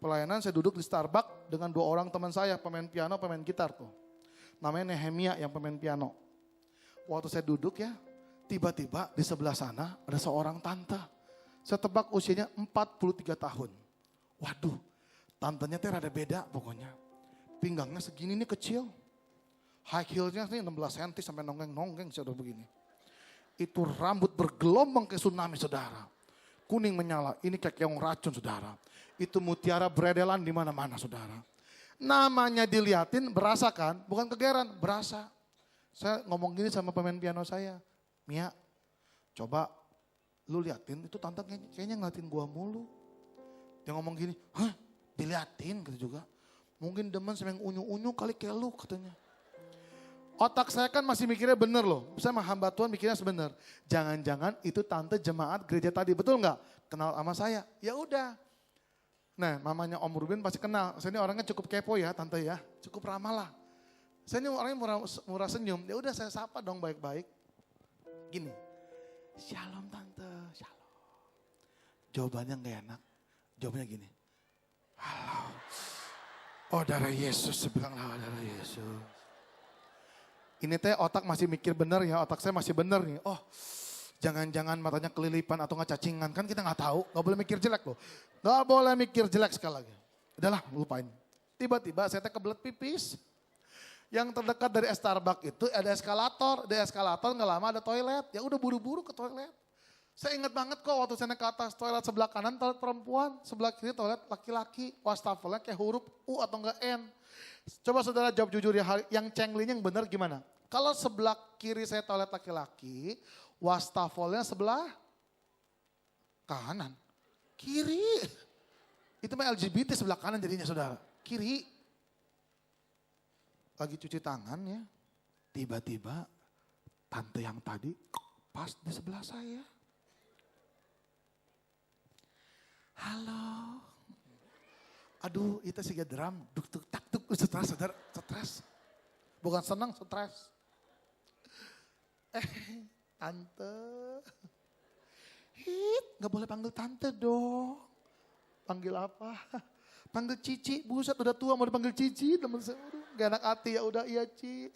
pelayanan saya duduk di Starbucks dengan 2 orang teman saya, pemain piano, pemain gitar tuh. Namanya Nehemia yang pemain piano. Waktu saya duduk ya, tiba-tiba di sebelah sana ada seorang tante. Saya tebak usianya 43 tahun. Waduh, tantenya teh rada beda pokoknya. Pinggangnya segini nih kecil. High heelnya nih 16 cm sampai nonggeng-nonggeng saudara begini. Itu rambut bergelombang kayak tsunami saudara. Kuning menyala, ini kayak keong racun saudara. Itu mutiara beredelan di mana-mana saudara. Namanya diliatin berasa kan, bukan kegeran, berasa. Saya ngomong gini sama pemain piano saya, Mia, coba lu liatin itu tante kayaknya ngeliatin gua mulu. Dia ngomong gini, hah diliatin gitu juga. Mungkin demen sama yang unyu-unyu kali kayak lu katanya. Otak saya kan masih mikirnya bener loh. Saya mah hamba Tuhan mikirnya sebenar. Jangan-jangan itu tante jemaat gereja tadi, betul nggak? Kenal sama saya, ya udah. Nah mamanya Om Ruben pasti kenal. Saya ini orangnya cukup kepo ya tante ya, cukup ramah lah. Saya ini orangnya murah senyum, ya udah saya sapa dong baik-baik. Gini, shalom tante, shalom. Jawabannya nggak enak, jawabnya gini, halo. Oh darah Yesus, saya bilang lah darah Yesus. Ini teh otak masih mikir bener ya, otak saya masih bener nih. Oh jangan-jangan matanya kelilipan atau nggak cacingan, kan kita nggak tahu, nggak boleh mikir jelek loh. Nggak boleh mikir jelek sekali lagi. Udahlah lupain. Tiba-tiba saya teh kebelet pipis. Yang terdekat dari Starbucks itu ada eskalator. Di eskalator nggak lama ada toilet. Ya udah buru-buru ke toilet. Saya ingat banget kok waktu saya naik ke atas toilet sebelah kanan toilet perempuan. Sebelah kiri toilet laki-laki. Wastafelnya kayak huruf U atau enggak N. Coba saudara jawab jujur ya, yang cenglinya yang benar gimana? Kalau sebelah kiri saya toilet laki-laki, wastafelnya sebelah kanan. Kiri. Itu mah LGBT sebelah kanan jadinya saudara. Kiri. Lagi cuci tangan ya, tiba-tiba tante yang tadi pas di sebelah saya. Halo. Aduh itu sih drum, duk duk tak duk, stres saudara, stres. Bukan senang, stres. Tante. Gak boleh panggil tante dong. Panggil apa? Panggil Cici, buset udah tua mau dipanggil Cici, temen saya, gak enak hati ya udah iya Ci.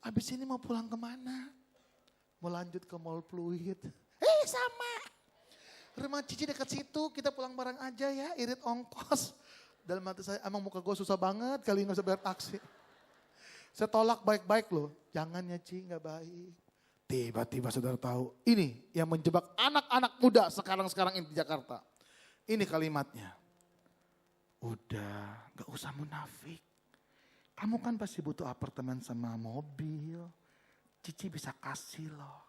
Abis ini mau pulang kemana? Mau lanjut ke Mall Pluit. Sama. Rumah Cici dekat situ, kita pulang bareng aja ya, irit ongkos. Dalam hati saya, emang muka gue susah banget kali gak usah bayar taksi. Saya tolak baik-baik loh, jangan ya Ci gak baik. Tiba-tiba saudara tahu, ini yang menjebak anak-anak muda sekarang ini di Jakarta. Ini kalimatnya, udah gak usah munafik. Kamu kan pasti butuh apartemen sama mobil. Cici bisa kasih loh.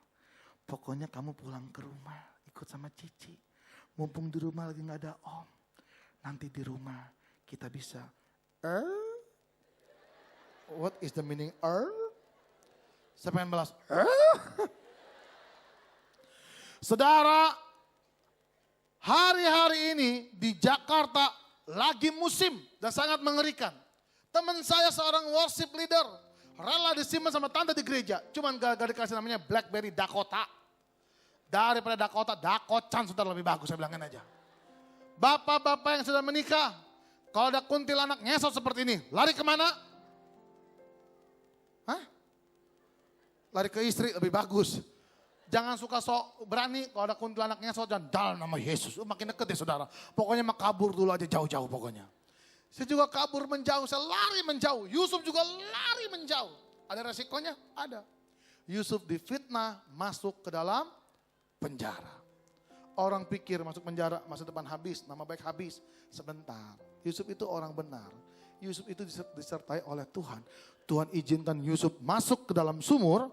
Pokoknya kamu pulang ke rumah, ikut sama Cici. Mumpung di rumah lagi gak ada om. Nanti di rumah kita bisa, what is the meaning Siapa yang balas? Saudara, hari-hari ini di Jakarta lagi musim dan sangat mengerikan. Teman saya seorang worship leader, rela disimpan sama tante di gereja. Cuman gara-gara dikasih namanya Blackberry Dakota. Daripada Dakota, Dakocan sudah lebih bagus saya bilangin aja. Bapak-bapak yang sudah menikah, kalau ada kuntilanak ngesot seperti ini, lari kemana? Hah? Lari ke istri lebih bagus. Jangan suka sok berani kalau ada kuntilanak ngesot dan dalam nama Yesus. Makin deket ya saudara. Pokoknya mah kabur dulu aja jauh-jauh pokoknya. Saya juga kabur menjauh, saya lari menjauh. Yusuf juga lari menjauh. Ada resikonya? Ada. Yusuf difitnah, masuk ke dalam penjara. Orang pikir masuk penjara, masa depan habis, nama baik habis. Sebentar, Yusuf itu orang benar. Yusuf itu disertai oleh Tuhan. Tuhan izinkan Yusuf masuk ke dalam sumur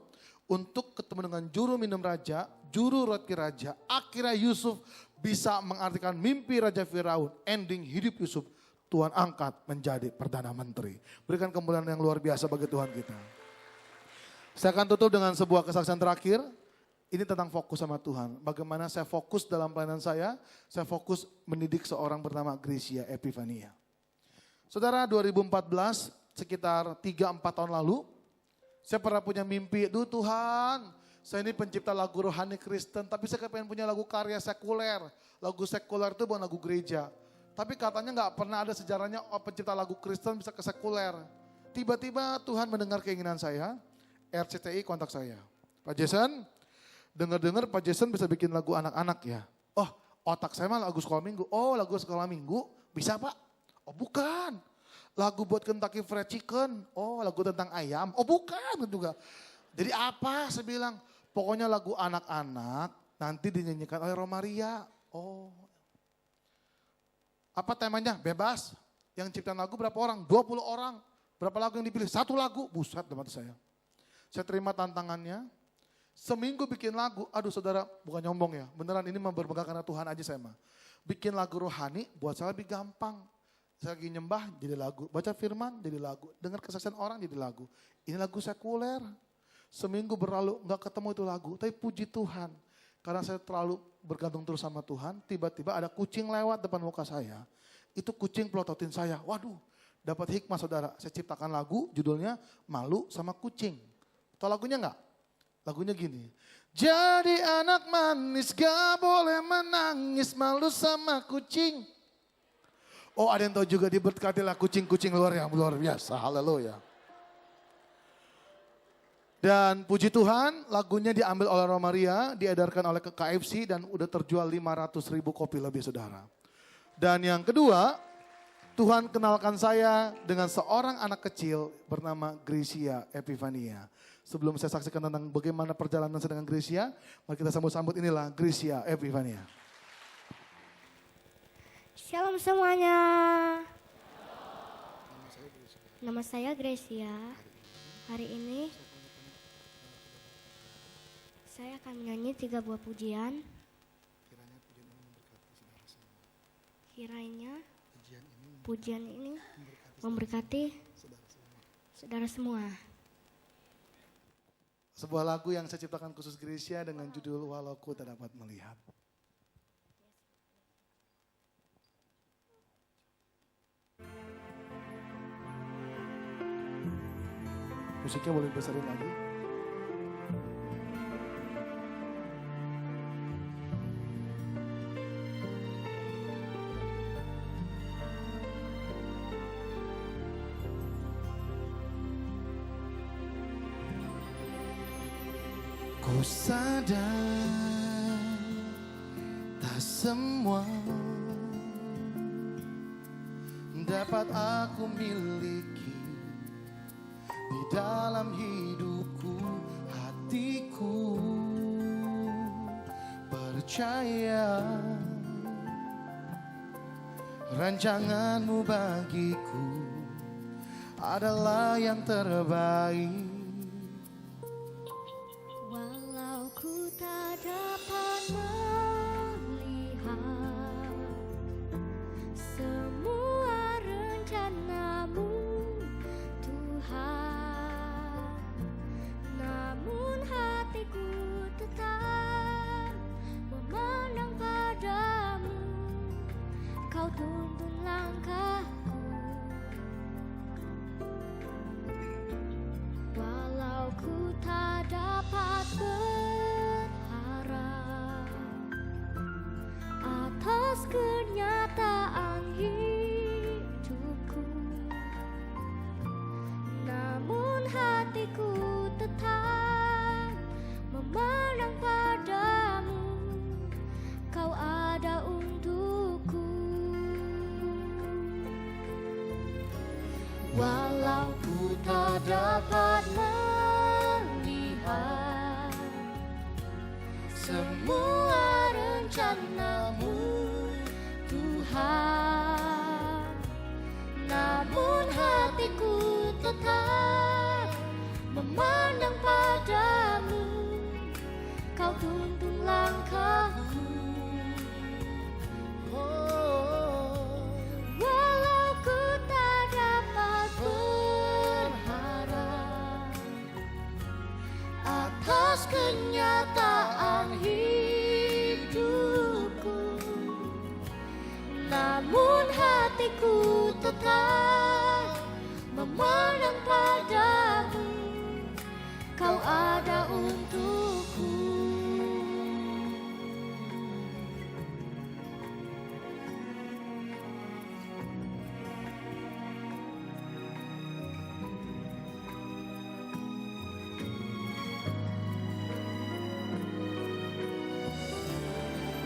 untuk ketemu dengan juru minum raja, juru roti raja. Akhirnya Yusuf bisa mengartikan mimpi Raja Firaun. Ending hidup Yusuf, Tuhan angkat menjadi Perdana Menteri. Berikan kemuliaan yang luar biasa bagi Tuhan kita. Saya akan tutup dengan sebuah kesaksian terakhir. Ini tentang fokus sama Tuhan. Bagaimana saya fokus dalam pelayanan saya fokus mendidik seorang bernama Gracia Epifania. Saudara, 2014 sekitar 3-4 tahun lalu, saya pernah punya mimpi, Tuhan, saya ini pencipta lagu rohani Kristen, tapi saya pengen punya lagu karya sekuler. Lagu sekuler itu bukan lagu gereja. Tapi katanya gak pernah ada sejarahnya pencipta lagu Kristen bisa ke sekuler. Tiba-tiba Tuhan mendengar keinginan saya, RCTI kontak saya. Pak Jason, dengar-dengar Pak Jason bisa bikin lagu anak-anak ya. Oh, otak saya mah lagu sekolah minggu. Oh, lagu sekolah minggu bisa Pak? Oh bukan, lagu buat Kentucky Fried Chicken. Oh lagu tentang ayam. Oh bukan juga. Jadi apa? Saya bilang, pokoknya lagu anak-anak nanti dinyanyikan oleh Romaria. Oh, apa temanya? Bebas. Yang ciptaan lagu berapa orang? 20 orang. Berapa lagu yang dipilih? 1 lagu. Buset dalam hati saya. Saya terima tantangannya. Seminggu bikin lagu. Aduh saudara, bukan nyombong ya. Beneran ini memberbanggakan Tuhan aja saya mah. Bikin lagu rohani buat saya lebih gampang. Saya lagi nyembah jadi lagu, baca firman jadi lagu, dengar kesaksian orang jadi lagu. Ini lagu sekuler. Seminggu berlalu nggak ketemu itu lagu, tapi puji Tuhan. Karena saya terlalu bergantung terus sama Tuhan, tiba-tiba ada kucing lewat depan muka saya. Itu kucing pelototin saya, waduh dapat hikmah saudara. Saya ciptakan lagu judulnya Malu sama Kucing. Tahu lagunya nggak? Lagunya gini. Jadi anak manis gak boleh menangis, malu sama kucing. Oh ada yang tahu juga diberkatilah kucing-kucing luar biasa, haleluya. Dan puji Tuhan lagunya diambil oleh Romaria, diedarkan oleh KFC dan udah terjual 500.000 kopi lebih saudara. Dan yang kedua, Tuhan kenalkan saya dengan seorang anak kecil bernama Gracia Epifania. Sebelum saya saksikan tentang bagaimana perjalanan saya dengan Gracia, mari kita sambut inilah Gracia Epifania. Shalom semuanya. Nama saya Gracia. Hari ini saya akan menyanyi 3 buah pujian. Kiranya pujian ini memberkati saudara semua. Sebuah lagu yang saya ciptakan khusus Gracia dengan judul Walau Ku Tak Dapat Melihat. Musiknya boleh besarin lagi. Ku sadar tak semua dapat aku miliki di dalam hidupku, hatiku percaya rancanganmu bagiku adalah yang terbaik. Walau ku tak dapat melihat semua rencanamu Tuhan, namun hatiku tetap memandang padamu. Kau tuntun langkahku, walau ku tak dapat berharap atas kenyataan hidupku, namun hatiku tetap memandang padamu. Kau ada untukku. Walau ku tak dapat melihat semua rencanamu Tuhan. Namun hatiku tetap memandang padamu, kau tuntun langkahku. Walau ku tak dapat berharap atas kenyataan hidupku, namun hatiku tetap memandang padamu, kau ada untukku.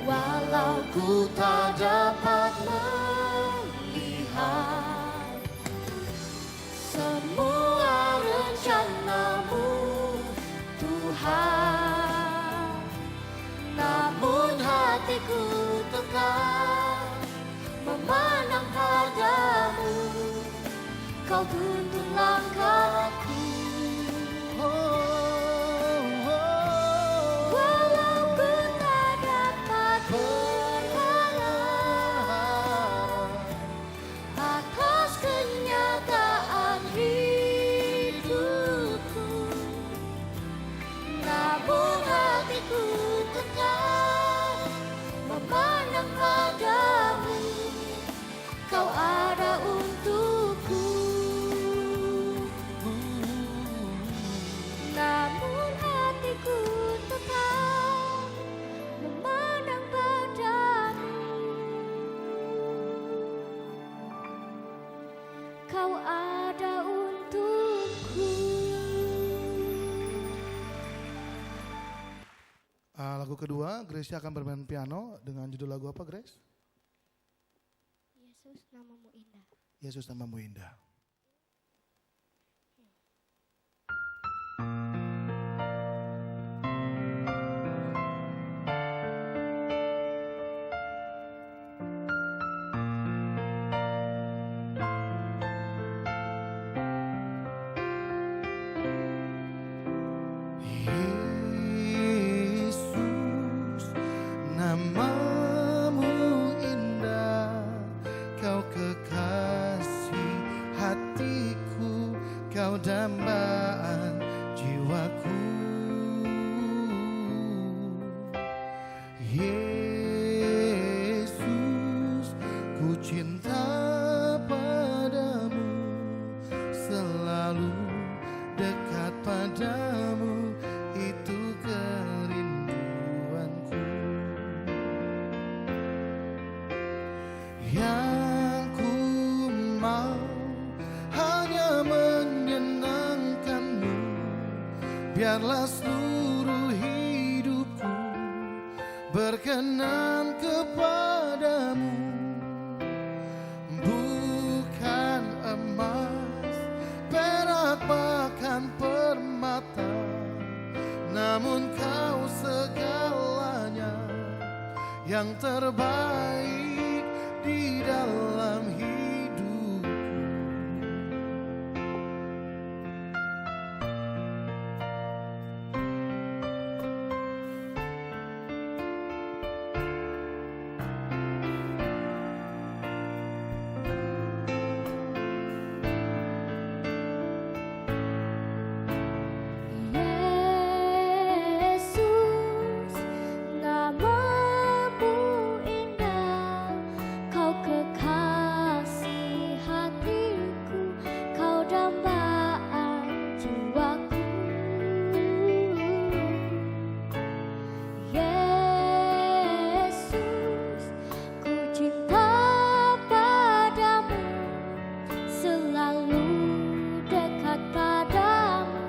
Walau ku tak dapat melihat semua rencanamu Tuhan, namun hatiku tetap memandang padamu, kau tuntun langkahku. Walau ku tak dapat berharap atas kenyataan hidupku, namun hatiku tetap memandang padamu, kau ada untukku. Namun hatiku tetap memandang padamu, kau ada untukku. Lagu kedua, Grace akan bermain piano dengan judul lagu apa, Grace? Yesus namamu indah. Yesus namamu indah. Yesus, namamu indah, kau kekasih hatiku, kau dambaan jiwaku. Yesus, ku cinta padamu, selalu dekat padamu, itu kerinduanku. Yang ku mau hanya menyenangkanmu, biarlah seluruh hidupku berkenan kepadamu. Bukan emas, perak, bahkan permata, namun kau segalanya yang terbaik di dalam hidupku. Yesus, namamu indah, kau kekasih hatiku, kau dambaan jiwaku. Yesus, ku cinta padamu, selalu dekat padamu,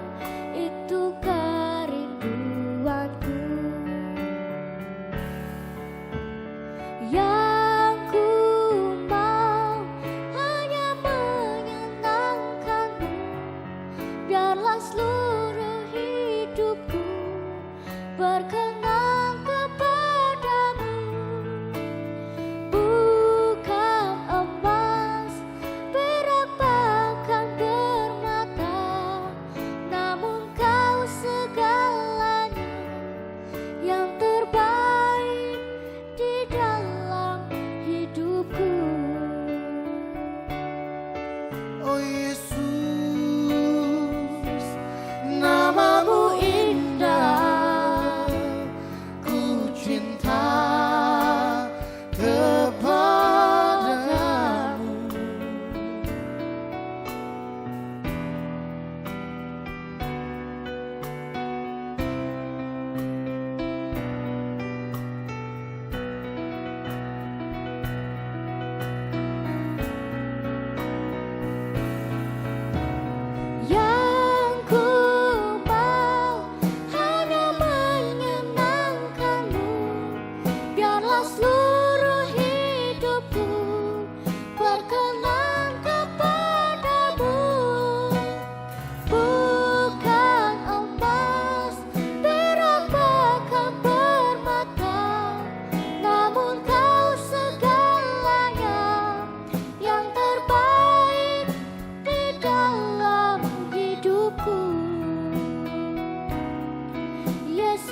itu kerinduanku. Yang ku mau hanya menyenangkanmu, biarlah seluruh hidupku berkenan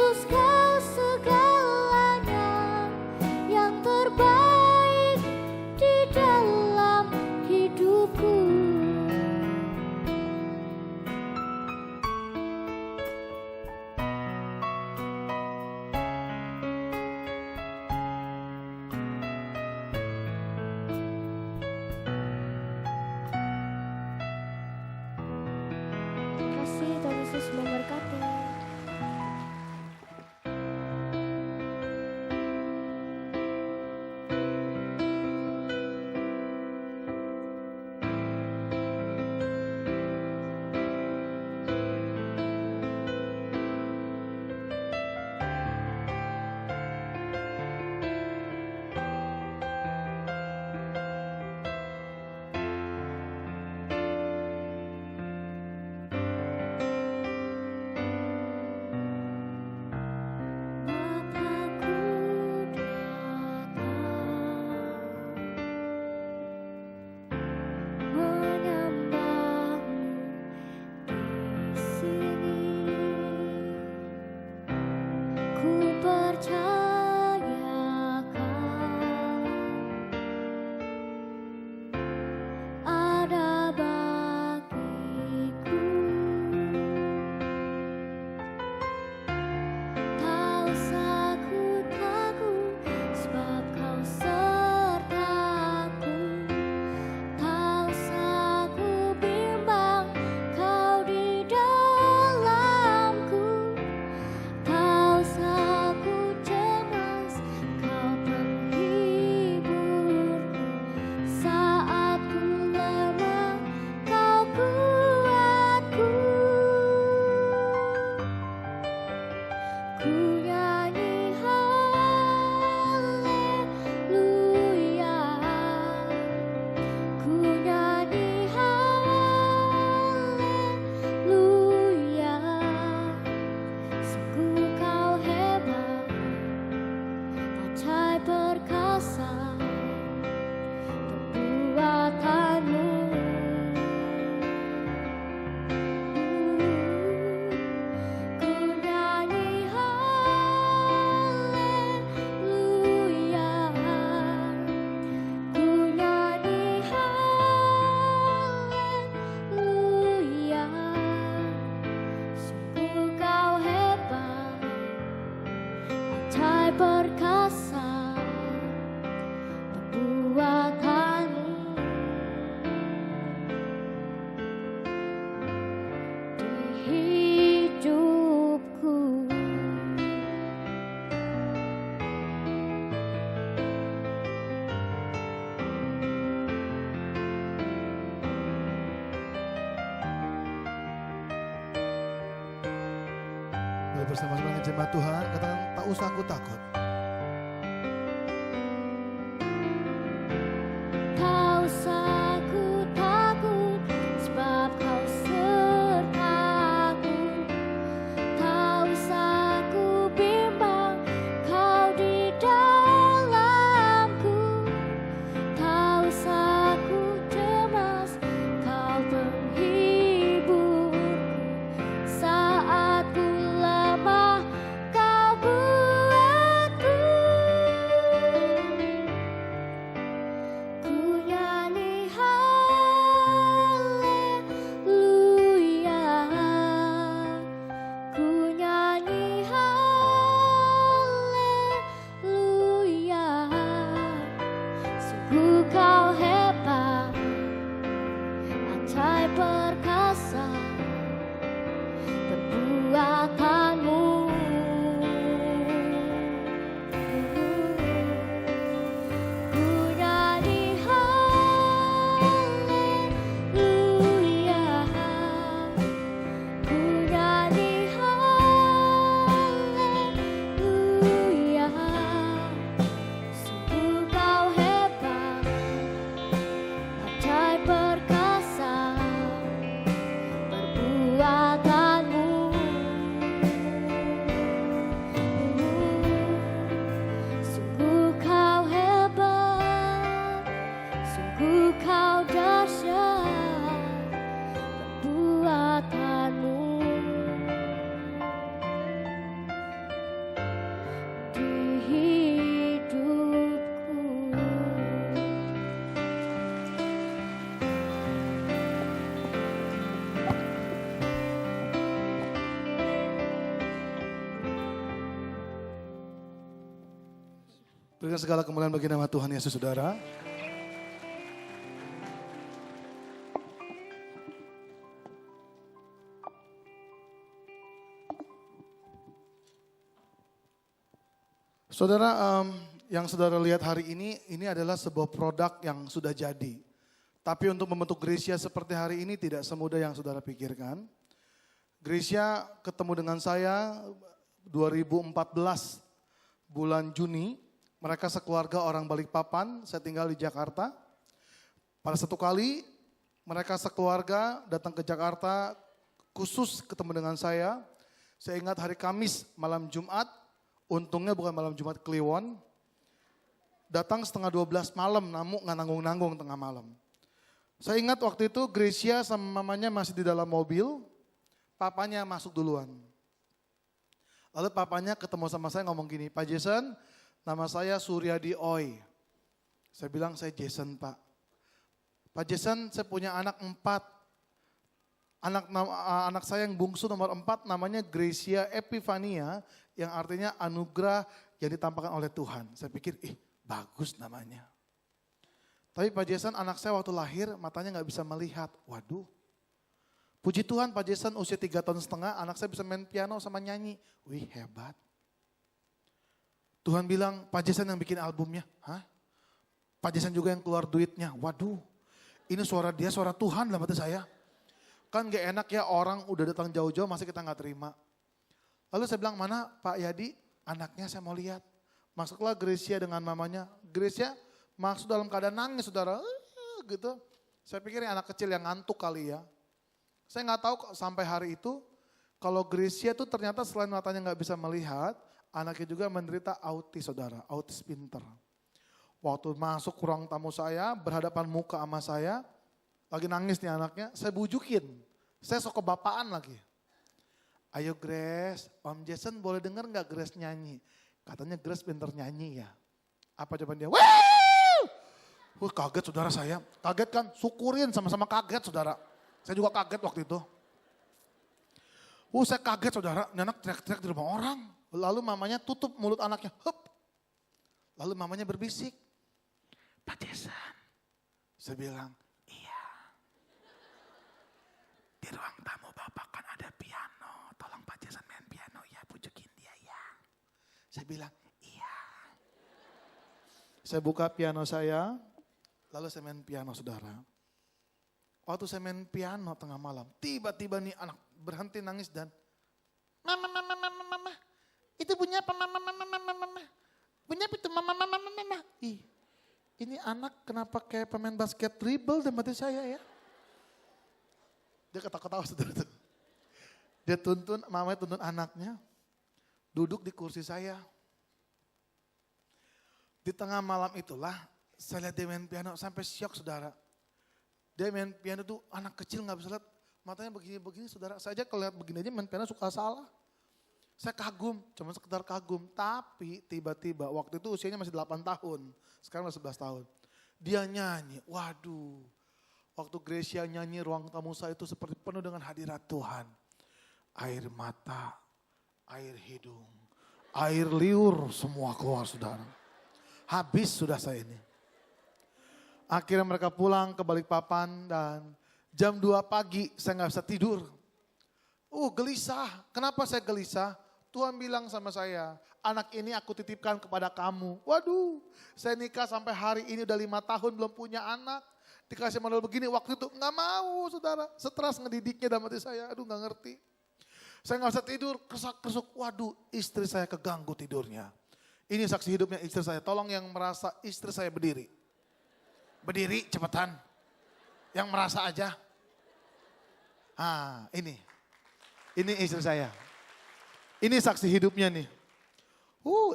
Yesus kau segalanya, yang terbaik di dalam hidupku. Terima kasih, Tuhan Yesus memberkati. Perkasa perbuatanmu di hidupku. Mari bersama-sama dengan jemaat Tuhan, katakan tak usah aku takut. Tak usah ku takut, sebab kau sertaku. Tak usah ku bimbang, kau di dalamku. Tak usah ku cemas, kau penghiburku. Saat ku lemah, kau kuatku. Berikan segala kemuliaan bagi nama Tuhan Yesus, saudara. Saudara, yang saudara lihat hari ini adalah sebuah produk yang sudah jadi. Tapi untuk membentuk Gracia seperti hari ini tidak semudah yang saudara pikirkan. Gracia ketemu dengan saya 2014 bulan Juni. Mereka sekeluarga orang Balikpapan, saya tinggal di Jakarta. Pada satu kali mereka sekeluarga datang ke Jakarta khusus ketemu dengan saya. Saya ingat hari Kamis malam Jumat, untungnya bukan malam Jumat Kliwon. Datang setengah 12 malam, namun nggak nanggung-nanggung tengah malam. Saya ingat waktu itu Gracia sama mamanya masih di dalam mobil, papanya masuk duluan. Lalu papanya ketemu sama saya ngomong gini, Pak Jason, nama saya Suryadi Oi. Saya bilang, saya Jason Pak. Pak Jason, saya punya anak 4. Anak saya yang bungsu nomor 4 namanya Gracia Epifania, yang artinya anugerah yang ditampakkan oleh Tuhan. Saya pikir, bagus namanya. Tapi Pak Jason, anak saya waktu lahir matanya gak bisa melihat. Waduh. Puji Tuhan Pak Jason usia 3,5 tahun, anak saya bisa main piano sama nyanyi. Wih hebat. Tuhan bilang, Pak Jason yang bikin albumnya. Hah? Pak Jason juga yang keluar duitnya. Waduh, ini suara dia, suara Tuhan dalam hati saya. Kan gak enak ya orang udah datang jauh-jauh masih kita gak terima. Lalu saya bilang, mana Pak Yadi, anaknya saya mau lihat. Masuklah Gracia dengan mamanya. Gracia masuk dalam keadaan nangis saudara. Gitu. Saya pikir ini anak kecil yang ngantuk kali ya. Saya gak tahu sampai hari itu, kalau Gracia tuh ternyata selain matanya gak bisa melihat, anaknya juga menderita autis saudara, autis pinter. Waktu masuk ruang tamu saya, berhadapan muka sama saya, lagi nangis nih anaknya, saya bujukin. Saya sok kebapaan lagi. Ayo Grace, Om Jason boleh denger gak Grace nyanyi? Katanya Grace pinter nyanyi ya. Apa jawaban dia? Wah kaget saudara saya, kaget kan? Syukurin sama-sama kaget saudara. Saya juga kaget waktu itu. Saya kaget saudara, ini anak teriak-teriak di rumah orang. Lalu mamanya tutup mulut anaknya. Hup. Lalu mamanya berbisik. Pak Jason. Saya bilang, iya. Di ruang tamu Bapak kan ada piano. Tolong Pak Jason main piano ya, pujukin dia ya. Saya bilang, iya. Saya buka piano saya, lalu saya main piano saudara. Waktu saya main piano tengah malam, tiba-tiba nih anak berhenti nangis dan mama. Itu bunyinya apa mama. Bunyinya apa itu mama. Ih, ini anak kenapa kayak pemain basket dribble dalam hati saya ya. Dia ketawa-ketawa saudara itu. Dia mamanya tuntun anaknya, duduk di kursi saya. Di tengah malam itulah, saya lihat dia main piano sampai syok saudara. Dia main piano tuh anak kecil gak bisa lihat, matanya begini-begini saudara. Saya aja kalau lihat begini aja main piano suka salah. Saya kagum, cuma sekedar kagum. Tapi tiba-tiba waktu itu usianya masih 8 tahun, sekarang udah 11 tahun. Dia nyanyi, waduh. Waktu Gracia nyanyi ruang tamu saya itu seperti penuh dengan hadirat Tuhan. Air mata, air hidung, air liur semua keluar saudara. Habis sudah saya ini. Akhirnya mereka pulang ke Balikpapan dan jam 2 pagi saya gak bisa tidur. Gelisah. Kenapa saya gelisah? Tuhan bilang sama saya, anak ini aku titipkan kepada kamu. Waduh, saya nikah sampai hari ini udah 5 tahun belum punya anak. Dikasih modal begini waktu itu gak mau saudara. Stres ngedidiknya dalam hati saya, aduh gak ngerti. Saya gak bisa tidur, kesak-kesuk. Waduh, istri saya keganggu tidurnya. Ini saksi hidupnya istri saya. Tolong yang merasa istri saya berdiri. Berdiri cepetan. Yang merasa aja. Ini istri saya. Ini saksi hidupnya nih.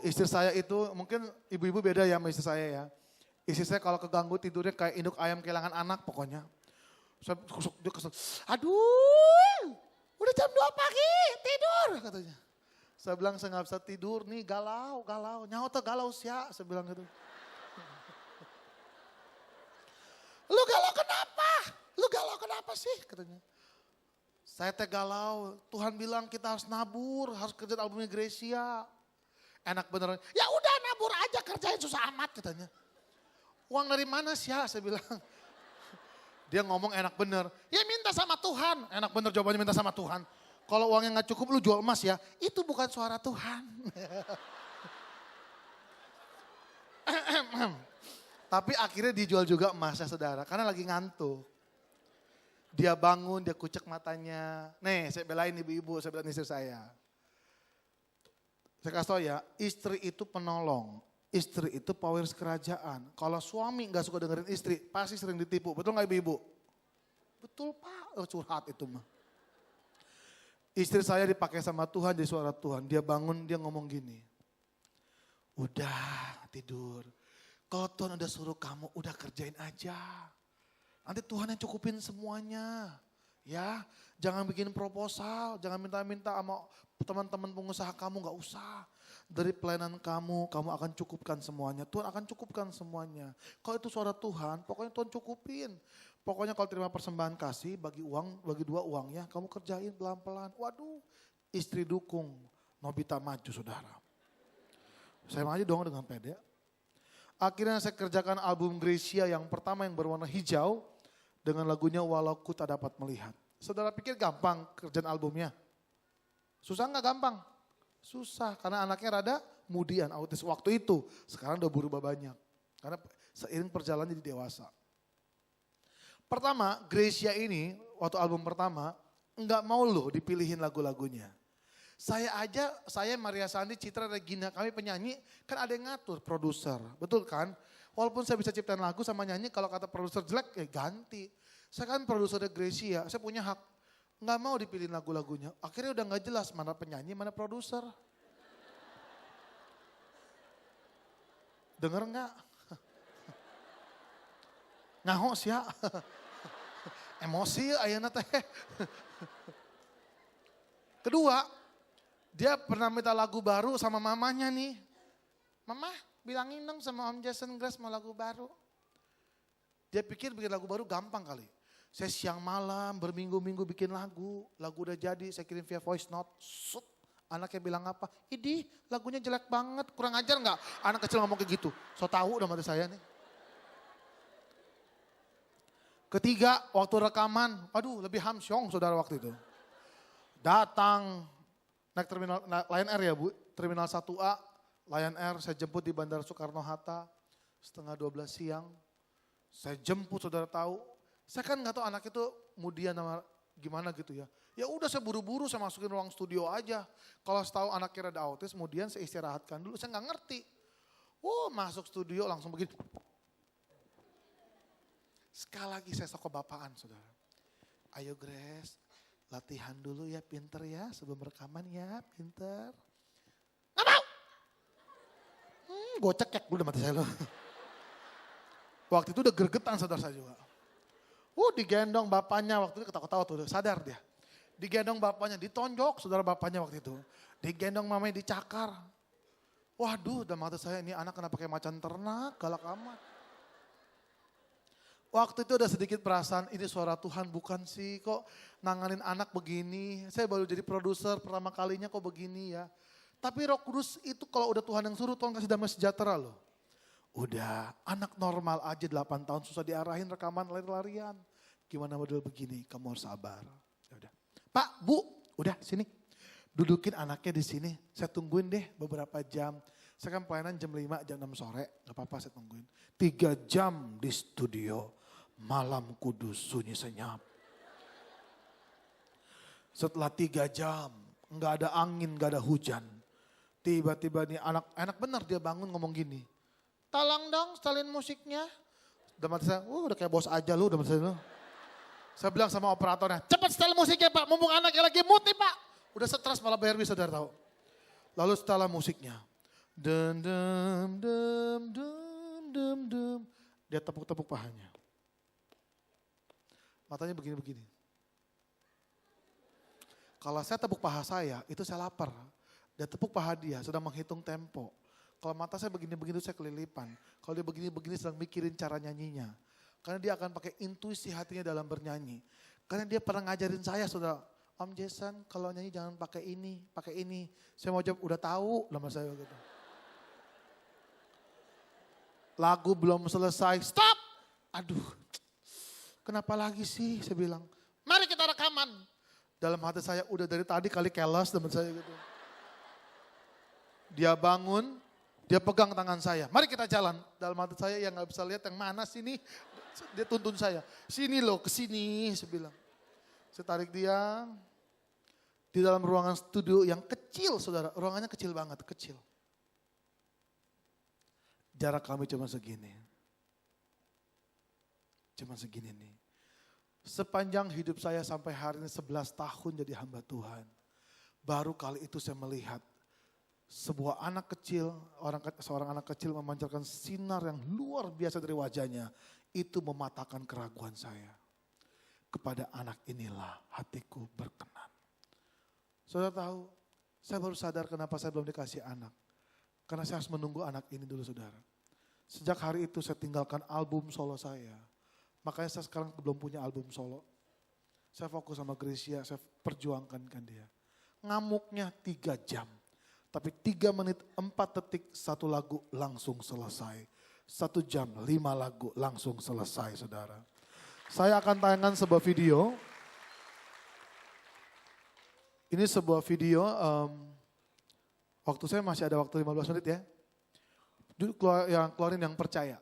Istri saya itu mungkin ibu-ibu beda ya sama istri saya ya. Istri saya kalau keganggu tidurnya kayak induk ayam kehilangan anak pokoknya. Saya kesuk. Aduh, udah jam 2 pagi tidur katanya. Saya bilang saya gak bisa tidur nih galau. Nyawa galau sia, saya bilang gitu. Lu galau kenapa sih katanya. Saya galau, Tuhan bilang kita harus nabur, harus kerja albumnya Gracia. Enak bener. Ya udah nabur aja kerjain susah amat katanya. Uang dari mana sih ya saya bilang. Dia ngomong enak bener. Ya minta sama Tuhan. Enak bener jawabannya minta sama Tuhan. Kalau uangnya gak cukup lu jual emas ya. Itu bukan suara Tuhan. Tapi akhirnya dijual juga emasnya saudara. Karena lagi ngantuk. Dia bangun, dia kucek matanya. Nih saya belain ibu-ibu, saya belain istri saya. Saya kasih tau ya, istri itu penolong. Istri itu powers kerajaan. Kalau suami gak suka dengerin istri, pasti sering ditipu. Betul gak ibu-ibu? Betul pak, curhat itu mah. Istri saya dipakai sama Tuhan, di suara Tuhan. Dia bangun, dia ngomong gini. Udah tidur. Kalau Tuhan udah suruh kamu, udah kerjain aja. Nanti Tuhan yang cukupin semuanya. Ya, jangan bikin proposal, jangan minta-minta sama teman-teman pengusaha kamu, gak usah. Dari pelayanan kamu, kamu akan cukupkan semuanya. Tuhan akan cukupkan semuanya. Kalau itu suara Tuhan, pokoknya Tuhan cukupin. Pokoknya kalau terima persembahan kasih, bagi uang, bagi 2 uangnya, kamu kerjain pelan-pelan. Waduh, istri dukung, Nobita maju saudara. Saya maju dong dengan pede. Akhirnya saya kerjakan album Gracia yang pertama yang berwarna hijau. Dengan lagunya Walau Ku Tak Dapat Melihat. Saudara pikir gampang kerjaan albumnya? Susah nggak gampang? Susah karena anaknya rada mudian autis waktu itu. Sekarang udah berubah banyak. Karena seiring perjalanan jadi dewasa. Pertama, Gracia ini waktu album pertama nggak mau loh dipilihin lagu-lagunya. Saya Maria Sandi, Citra Regina, kami penyanyi kan ada yang ngatur, produser. Betul kan? Walaupun saya bisa ciptain lagu sama nyanyi, kalau kata produser jelek ya ganti. Saya kan produsernya Gracia, saya punya hak. Nggak mau dipilihin lagu-lagunya. Akhirnya udah nggak jelas mana penyanyi, mana produser. Dengar nggak? Ngaho sih ya. Emosi ayeuna teh. Kedua, dia pernah minta lagu baru sama mamanya nih. Mama bilangin dong sama Om Jason Grace mau lagu baru. Dia pikir bikin lagu baru gampang kali. Saya siang malam berminggu-minggu bikin lagu. Lagu udah jadi saya kirim via voice note. Sut. Anaknya bilang apa? Idih lagunya jelek banget. Kurang ajar gak? Anak kecil ngomong kayak gitu. So tahu udah mati saya nih. Ketiga waktu rekaman. Waduh lebih hamsyong saudara waktu itu. Datang naik terminal Lion Air ya bu. Terminal 1A. Lion Air saya jemput di Bandara Soekarno-Hatta. Setengah 12 siang. Saya jemput saudara tahu. Saya kan gak tahu anak itu mudian sama gimana gitu ya. Ya udah saya buru-buru saya masukin ruang studio aja. Kalau tahu anaknya ada autis kemudian saya istirahatkan dulu. Saya gak ngerti. Masuk studio langsung begini. Sekali lagi saya sok kebapaan saudara. Ayo Grace, latihan dulu ya pinter ya sebelum rekaman ya pinter. Gak mau. Gue cekek dulu udah mati saya loh. Waktu itu udah gergetan saudara saya juga. Digendong bapaknya waktu itu ketawa-ketawa tuh sadar dia. Digendong bapaknya, ditonjok saudara bapaknya waktu itu. Digendong mamanya dicakar. Waduh udah mati saya ini anak kena pakai macan ternak galak amat. Waktu itu udah sedikit perasaan ini suara Tuhan bukan sih kok nanganin anak begini. Saya baru jadi produser pertama kalinya kok begini ya. Tapi Roh Kudus itu kalau udah Tuhan yang suruh Tuhan kasih damai sejahtera loh. Udah anak normal aja 8 tahun susah diarahin rekaman lari-larian. Gimana model begini kamu harus sabar. Ya udah. Pak, Bu, udah sini. Dudukin anaknya di sini. Saya tungguin deh beberapa jam. Saya kan pelayanan jam 5, jam 6 sore. Gak apa-apa saya tungguin. 3 jam di studio. Malam kudus sunyi senyap. Setelah 3 jam. Gak ada angin, gak ada hujan. Tiba-tiba nih anak benar dia bangun ngomong gini. Tolong dong setelin musiknya. Udah mati saya, udah kayak bos aja lu udah mati saya. Saya bilang sama operatornya, cepat setel musiknya pak, mumpung anaknya lagi mood nih pak. Udah stres malah bayar bisa saudara tahu. Lalu setelah musiknya. Dem dem dem dem dem dem. Dia tepuk-tepuk pahanya. Matanya begini-begini. Kalau saya tepuk paha saya, itu saya lapar. Dia tepuk paha dia, sedang menghitung tempo. Kalau mata saya begini-begini saya kelilipan. Kalau dia begini-begini sedang mikirin cara nyanyinya. Karena dia akan pakai intuisi hatinya dalam bernyanyi. Karena dia pernah ngajarin saya saudara. Om Jason kalau nyanyi jangan pakai ini, pakai ini. Saya mau jawab udah tahu lama saya gitu. Lagu belum selesai, stop. Aduh, kenapa lagi sih? Saya bilang, mari kita rekaman. Dalam hati saya udah dari tadi kali keles teman saya gitu. Dia bangun, dia pegang tangan saya. Mari kita jalan. Dalam hati saya yang gak bisa lihat yang mana sini. Dia tuntun saya. Sini loh, ke sini. Saya bilang. Saya tarik dia. Di dalam ruangan studio yang kecil saudara. Ruangannya kecil banget, kecil. Jarak kami cuma segini. Cuma segini nih. Sepanjang hidup saya sampai hari ini 11 tahun jadi hamba Tuhan. Baru kali itu saya melihat sebuah anak kecil, seorang anak kecil memancarkan sinar yang luar biasa dari wajahnya. Itu mematahkan keraguan saya. Kepada anak inilah hatiku berkenan. Saudara tahu, saya baru sadar kenapa saya belum dikasih anak. Karena saya harus menunggu anak ini dulu saudara. Sejak hari itu saya tinggalkan album solo saya. Makanya saya sekarang belum punya album solo. Saya fokus sama Gracia, saya perjuangkan dia. Ngamuknya 3 jam. Tapi 3 menit 4 detik 1 lagu langsung selesai. 1 jam 5 lagu langsung selesai saudara. Saya akan tayangkan sebuah video. Ini sebuah video, waktu saya masih ada waktu 15 menit ya. Keluarin yang percaya.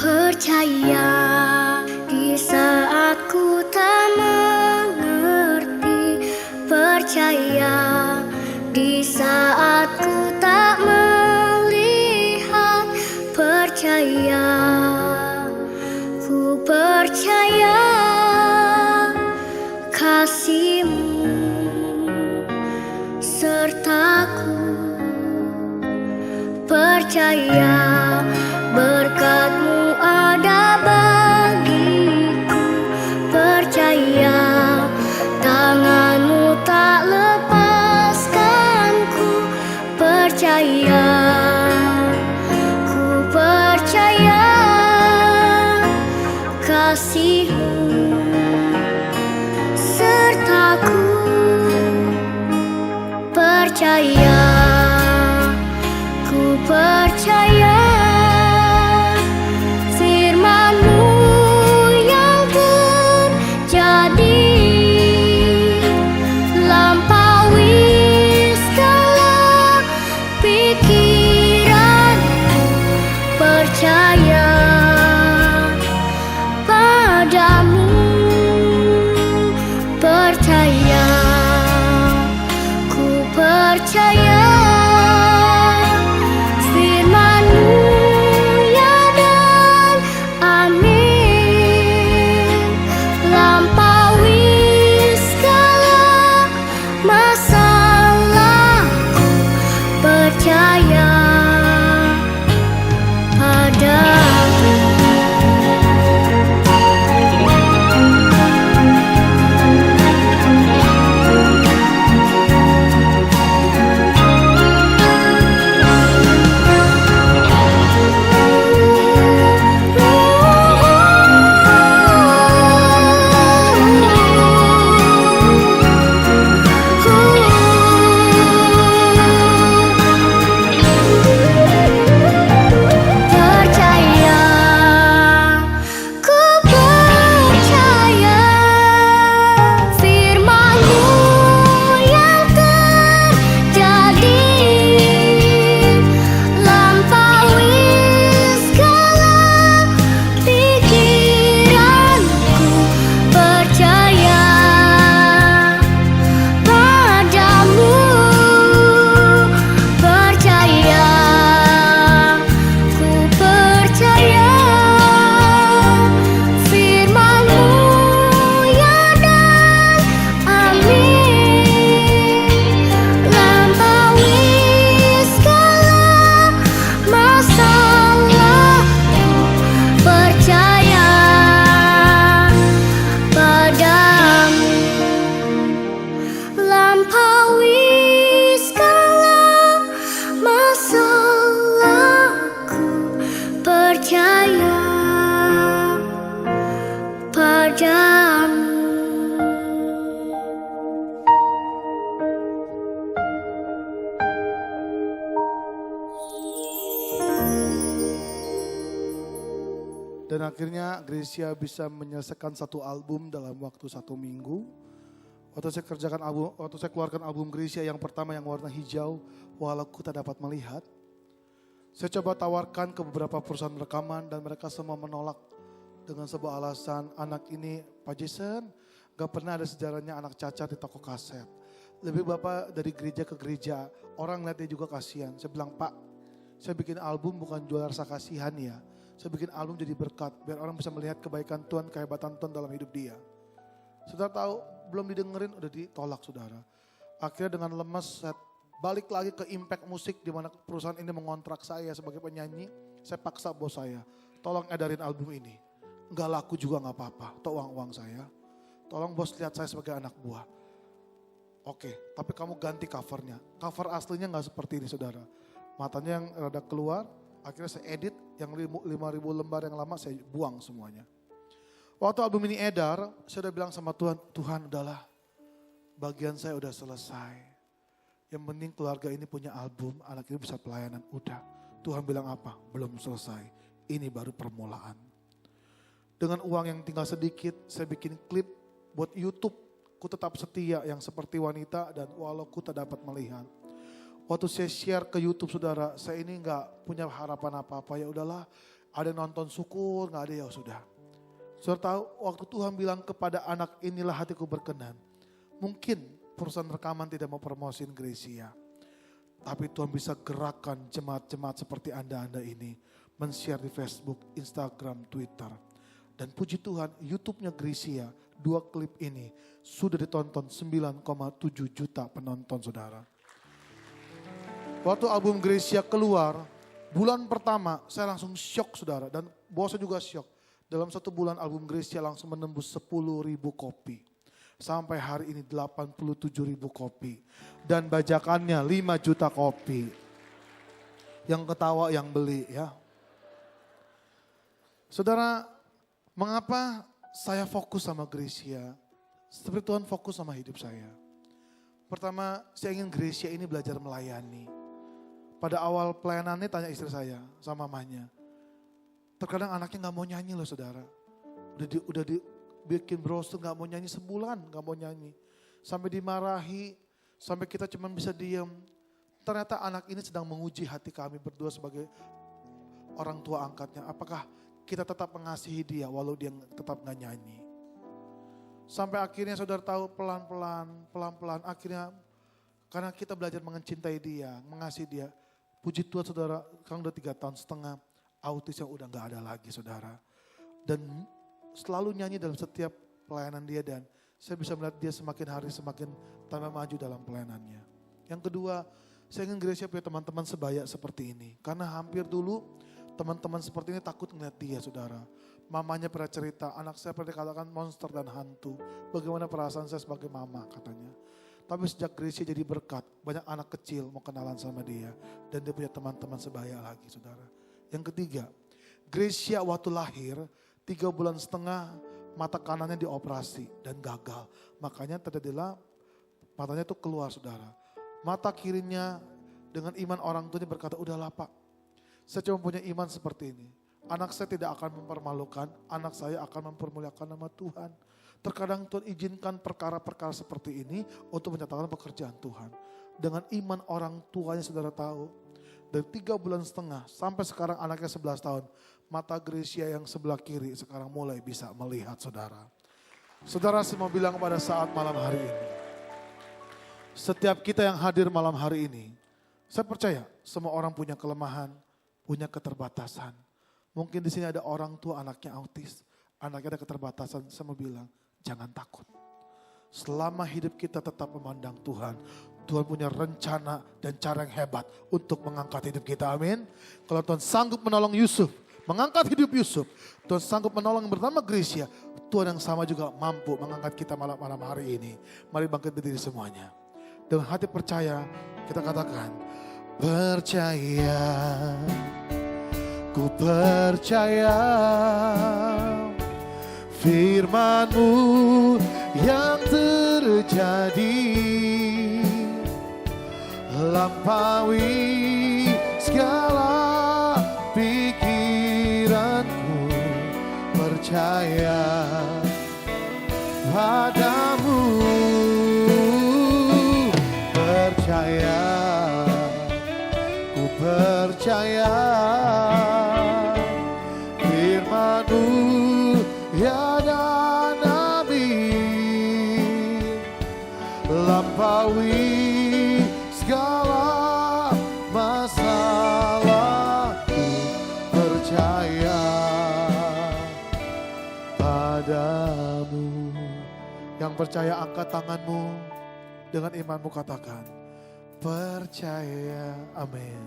Percaya di saat ku tak mengerti, percaya di saat ku tak melihat, percaya, ku percaya kasih-Mu sertaku, percaya berkat-Mu ada bagiku, percaya tangan-Mu tak lepaskanku, percaya, ku percaya kasih-Mu sertaku, percaya, ku percaya firman-Mu yang terjadi, lampaui segala pikiranku, percaya padamu, percaya, ku percaya Dan akhirnya Gracia bisa menyelesaikan satu album dalam waktu 1 minggu. Waktu saya keluarkan album Gracia yang pertama yang warna hijau, walau ku tak dapat melihat. Saya coba tawarkan ke beberapa perusahaan rekaman dan mereka semua menolak dengan sebuah alasan, anak ini Pak Jason gak pernah ada sejarahnya anak cacat di toko kaset. Lebih Bapak dari gereja ke gereja, orang lihat dia juga kasihan. Saya bilang, Pak, saya bikin album bukan jual rasa kasihan ya. Saya bikin album jadi berkat, biar orang bisa melihat kebaikan Tuhan, kehebatan Tuhan dalam hidup dia. Saudara tahu, belum didengerin udah ditolak saudara. Akhirnya dengan lemes, saya balik lagi ke Impact Musik di mana perusahaan ini mengontrak saya sebagai penyanyi. Saya paksa bos saya, tolong edarin album ini. Nggak laku juga nggak apa-apa, atau uang-uang saya. Tolong bos lihat saya sebagai anak buah. Oke, tapi kamu ganti covernya. Cover aslinya nggak seperti ini saudara. Matanya yang rada keluar, akhirnya saya edit yang 5.000 lembar yang lama saya buang semuanya. Waktu album ini edar, saya udah bilang sama Tuhan, Tuhan udahlah bagian saya udah selesai. Yang penting keluarga ini punya album, anak ini bisa pelayanan, udah. Tuhan bilang apa? Belum selesai, ini baru permulaan. Dengan uang yang tinggal sedikit, saya bikin klip buat YouTube. Ku tetap setia yang seperti wanita dan walau ku tak dapat melihat. Waktu saya share ke YouTube saudara, saya ini nggak punya harapan apa-apa. Ya udahlah, ada yang nonton syukur, nggak ada ya sudah. Saudara tahu, waktu Tuhan bilang kepada anak inilah hatiku berkenan. Mungkin perusahaan rekaman tidak mau promosiin Gracia. Tapi Tuhan bisa gerakan jemaat-jemaat seperti Anda ini. Men-share di Facebook, Instagram, Twitter. Dan puji Tuhan, YouTube-nya Gracia, 2 klip ini sudah ditonton 9,7 juta penonton saudara. Waktu album Gracia keluar, bulan pertama saya langsung syok saudara. Dan bosnya juga syok. Dalam 1 bulan album Gracia langsung menembus 10.000 kopi. Sampai hari ini 87.000 kopi. Dan bajakannya 5 juta kopi. Yang ketawa yang beli ya. Saudara, mengapa saya fokus sama Gracia? Seperti Tuhan fokus sama hidup saya. Pertama, saya ingin Gracia ini belajar melayani. Pada awal pelayanannya tanya istri saya sama mamanya. Terkadang anaknya gak mau nyanyi loh saudara. Udah dibikin brosur gak mau nyanyi sebulan gak mau nyanyi. Sampai dimarahi, sampai kita cuma bisa diam. Ternyata anak ini sedang menguji hati kami berdua sebagai orang tua angkatnya. Apakah kita tetap mengasihi dia walau dia tetap gak nyanyi. Sampai akhirnya saudara tahu pelan-pelan akhirnya karena kita belajar mencintai dia, mengasihi dia. Puji Tuhan saudara, sekarang udah 3,5 tahun, autis yang udah gak ada lagi saudara. Dan selalu nyanyi dalam setiap pelayanan dia dan saya bisa melihat dia semakin hari semakin tambah maju dalam pelayanannya. Yang kedua, saya ingin Gracia punya teman-teman sebaya seperti ini. Karena hampir dulu teman-teman seperti ini takut ngeliat dia saudara. Mamanya pernah cerita, anak saya pernah dikatakan monster dan hantu. Bagaimana perasaan saya sebagai mama katanya. Tapi sejak Gracia jadi berkat, banyak anak kecil mau kenalan sama dia. Dan dia punya teman-teman sebaya lagi saudara. Yang ketiga, Gracia waktu lahir 3,5 bulan mata kanannya dioperasi dan gagal. Makanya terjadilah matanya itu keluar saudara. Mata kirinya dengan iman orang tuanya berkata, udahlah Pak. Saya cuma punya iman seperti ini. Anak saya tidak akan mempermalukan, anak saya akan mempermuliakan nama Tuhan. Terkadang Tuhan izinkan perkara-perkara seperti ini untuk menyatakan pekerjaan Tuhan. Dengan iman orang tuanya saudara tahu. Dari 3,5 bulan sampai sekarang anaknya 11 tahun. Mata Gracia yang sebelah kiri sekarang mulai bisa melihat saudara. Saudara semua bilang pada saat malam hari ini. Setiap kita yang hadir malam hari ini. Saya percaya semua orang punya kelemahan, punya keterbatasan. Mungkin di sini ada orang tua anaknya autis. Anaknya ada keterbatasan, saya mau bilang jangan takut. Selama hidup kita tetap memandang Tuhan. Tuhan punya rencana dan cara yang hebat untuk mengangkat hidup kita, amin. Kalau Tuhan sanggup menolong Yusuf, mengangkat hidup Yusuf. Tuhan sanggup menolong yang bernama Gracia. Tuhan yang sama juga mampu mengangkat kita malam hari ini. Mari bangkit berdiri semuanya. Dengan hati percaya kita katakan, percaya, ku percaya. Firman-Mu yang terjadi lampaui segala pikiranku. percaya padamu, percaya, ku percaya firman-Mu ya dan amin, lampaui segala masalahku, percaya padamu. Yang percaya angkat tanganmu, dengan imanmu katakan percaya. Amin.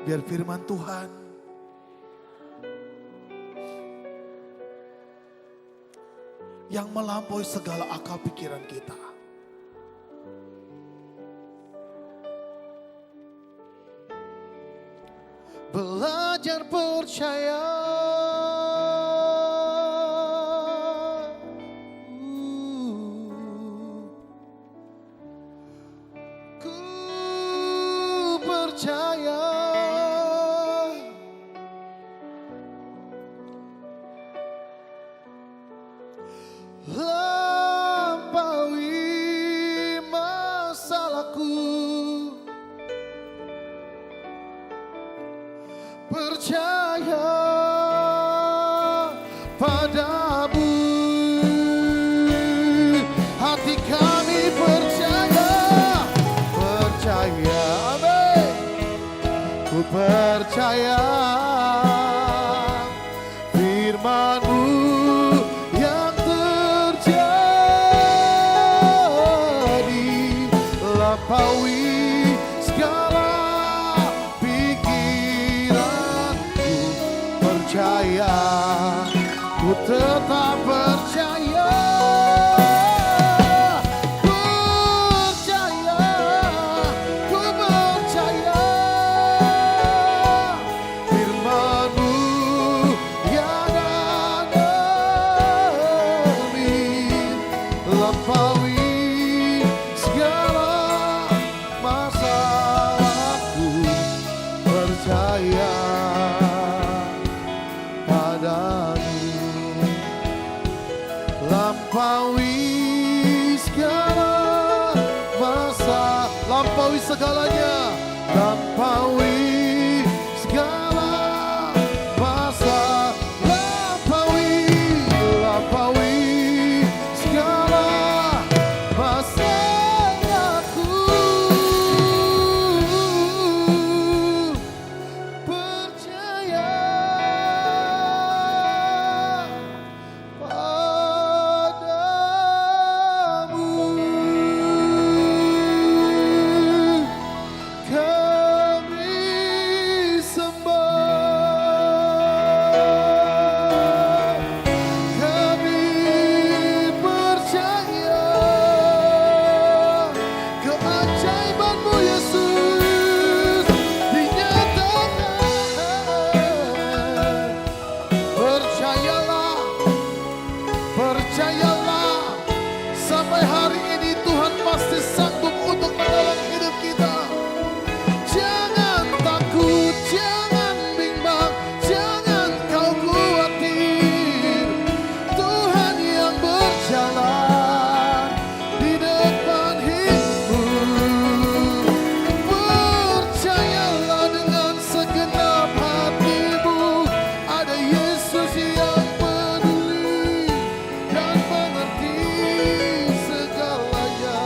Biar firman Tuhan yang melampaui segala akal pikiran kita, belajar percaya, ku percaya, lampaui masalahku, percaya padamu. Hati kami percaya, percaya, amin. Ku percaya firman-Mu yang terjadi, lampaui segala pikiranku, percaya, ku tetap percaya, percaya, ku percaya firman-Mu ya dan amin, lampaui segala masalahku, percaya padamu, lampaui segala masa, lampaui segalanya, lampaui segala masa, lampaui, lampaui segala masalahku, percaya padamu. Kami sembah, kami percaya keajaiban-Mu Yesus dinyatakan. Percayalah, percayalah, sampai hari ini Tuhan pasti sanggup untuk menolong hidup kita. Jangan takut, jangan bimbang, jangan kau khawatir. Tuhan yang berjalan di depan hidupmu. Percayalah dengan segenap hatimu, ada Yesus yang peduli dan mengerti segalanya.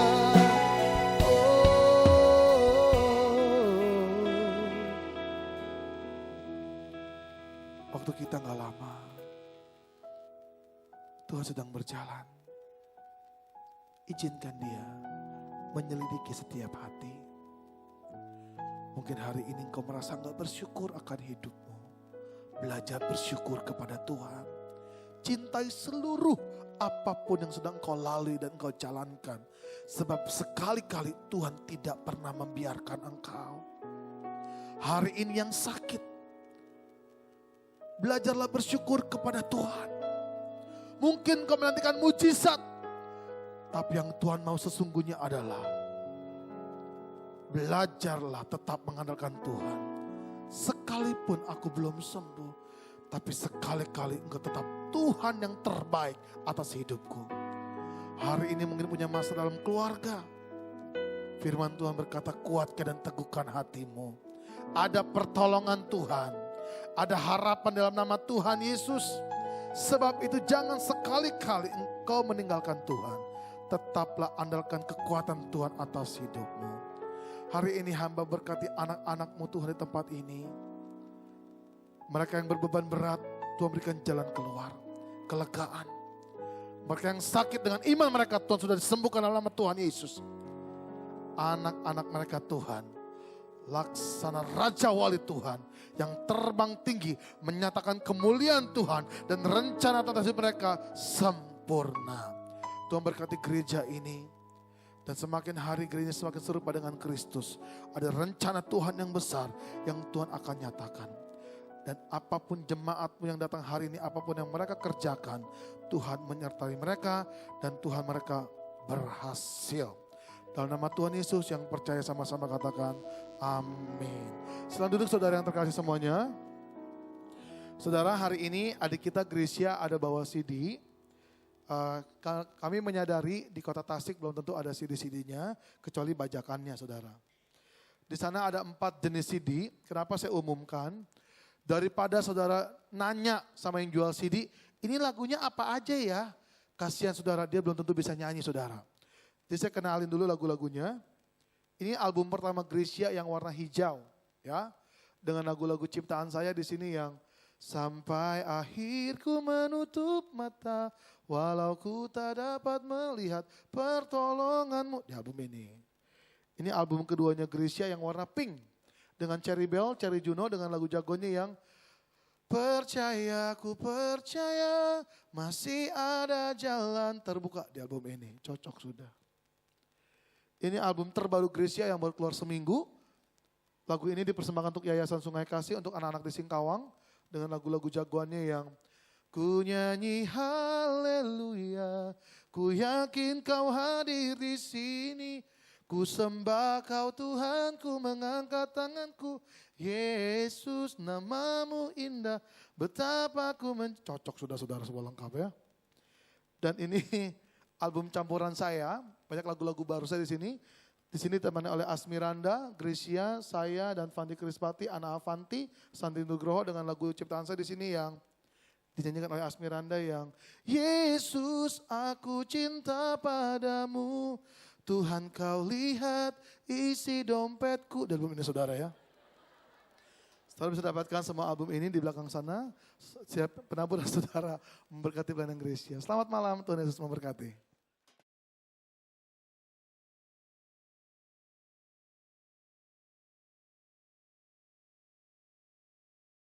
Waktu kita gak lama, Tuhan sedang berjalan. Izinkan Dia menyelidiki setiap hati. Mungkin hari ini engkau merasa gak bersyukur akan hidupmu. Belajar bersyukur kepada Tuhan. Cintai seluruh apapun yang sedang kau lalui dan kau jalankan. Sebab sekali-kali Tuhan tidak pernah membiarkan engkau. Hari ini yang sakit, belajarlah bersyukur kepada Tuhan. Mungkin kau menantikan mujizat, tapi yang Tuhan mau sesungguhnya adalah belajarlah tetap mengandalkan Tuhan. Sekalipun aku belum sembuh, tapi sekali-kali Engkau tetap Tuhan yang terbaik atas hidupku. Hari ini mungkin punya masalah dalam keluarga. Firman Tuhan berkata, kuatkan dan teguhkan hatimu. Ada pertolongan Tuhan, ada harapan dalam nama Tuhan Yesus. Sebab itu jangan sekali-kali engkau meninggalkan Tuhan. Tetaplah andalkan kekuatan Tuhan atas hidupmu. Hari ini hamba berkati anak-anakmu Tuhan di tempat ini. Mereka yang berbeban berat, Tuhan berikan jalan keluar, kelegaan. Mereka yang sakit dengan iman mereka, Tuhan sudah disembuhkan dalam nama Tuhan Yesus. Anak-anak mereka Tuhan, laksana Raja Wali Tuhan yang terbang tinggi menyatakan kemuliaan Tuhan dan rencana atas hidup mereka sempurna. Tuhan berkati gereja ini dan semakin hari gereja semakin serupa dengan Kristus. Ada rencana Tuhan yang besar yang Tuhan akan nyatakan. Dan apapun jemaatmu yang datang hari ini, apapun yang mereka kerjakan, Tuhan menyertai mereka dan Tuhan mereka berhasil. Dalam nama Tuhan Yesus yang percaya sama-sama katakan amin. Selamat duduk saudara yang terkasih semuanya. Saudara, hari ini adik kita Gracia ada bawa CD. Kami menyadari di kota Tasik belum tentu ada CD-CD-nya kecuali bajakannya saudara. Di sana ada 4 jenis CD. Kenapa saya umumkan? Daripada saudara nanya sama yang jual CD, ini lagunya apa aja ya? Kasihan saudara, dia belum tentu bisa nyanyi saudara. Jadi saya kenalin dulu lagu-lagunya. Ini album pertama Gracia yang warna hijau, ya. Dengan lagu-lagu ciptaan saya di sini yang sampai akhirku menutup mata, walau ku tak dapat melihat pertolonganmu. Di album ini. Ini album keduanya Gracia yang warna pink. Dengan Cherry Bell, Cherry Juno dengan lagu jagonya yang percaya, ku percaya masih ada jalan terbuka di album ini. Cocok sudah. Ini album terbaru Gracia yang baru keluar seminggu. Lagu ini dipersembahkan untuk Yayasan Sungai Kasih untuk anak-anak di Singkawang. Dengan lagu-lagu jagoannya yang ku nyanyi haleluya, ku yakin kau hadir di sini. Ku sembah kau Tuhan, ku mengangkat tanganku. Yesus namamu indah, betapa ku cocok sudah saudara semua lengkap ya. Dan ini album campuran saya, banyak lagu-lagu baru saya di sini. Di sini ditemani oleh Asmiranda, Gracia, saya dan Fanti Krispati, Ana Avanti, Santi Nugroho dengan lagu ciptaan saya di sini yang dinyanyikan oleh Asmiranda yang Yesus aku cinta padamu. Tuhan kau lihat isi dompetku. Dan album ini saudara ya. Saudara bisa dapatkan semua album ini di belakang sana. Siap penabur saudara memberkati pelayanan Gracia. Selamat malam, Tuhan Yesus memberkati.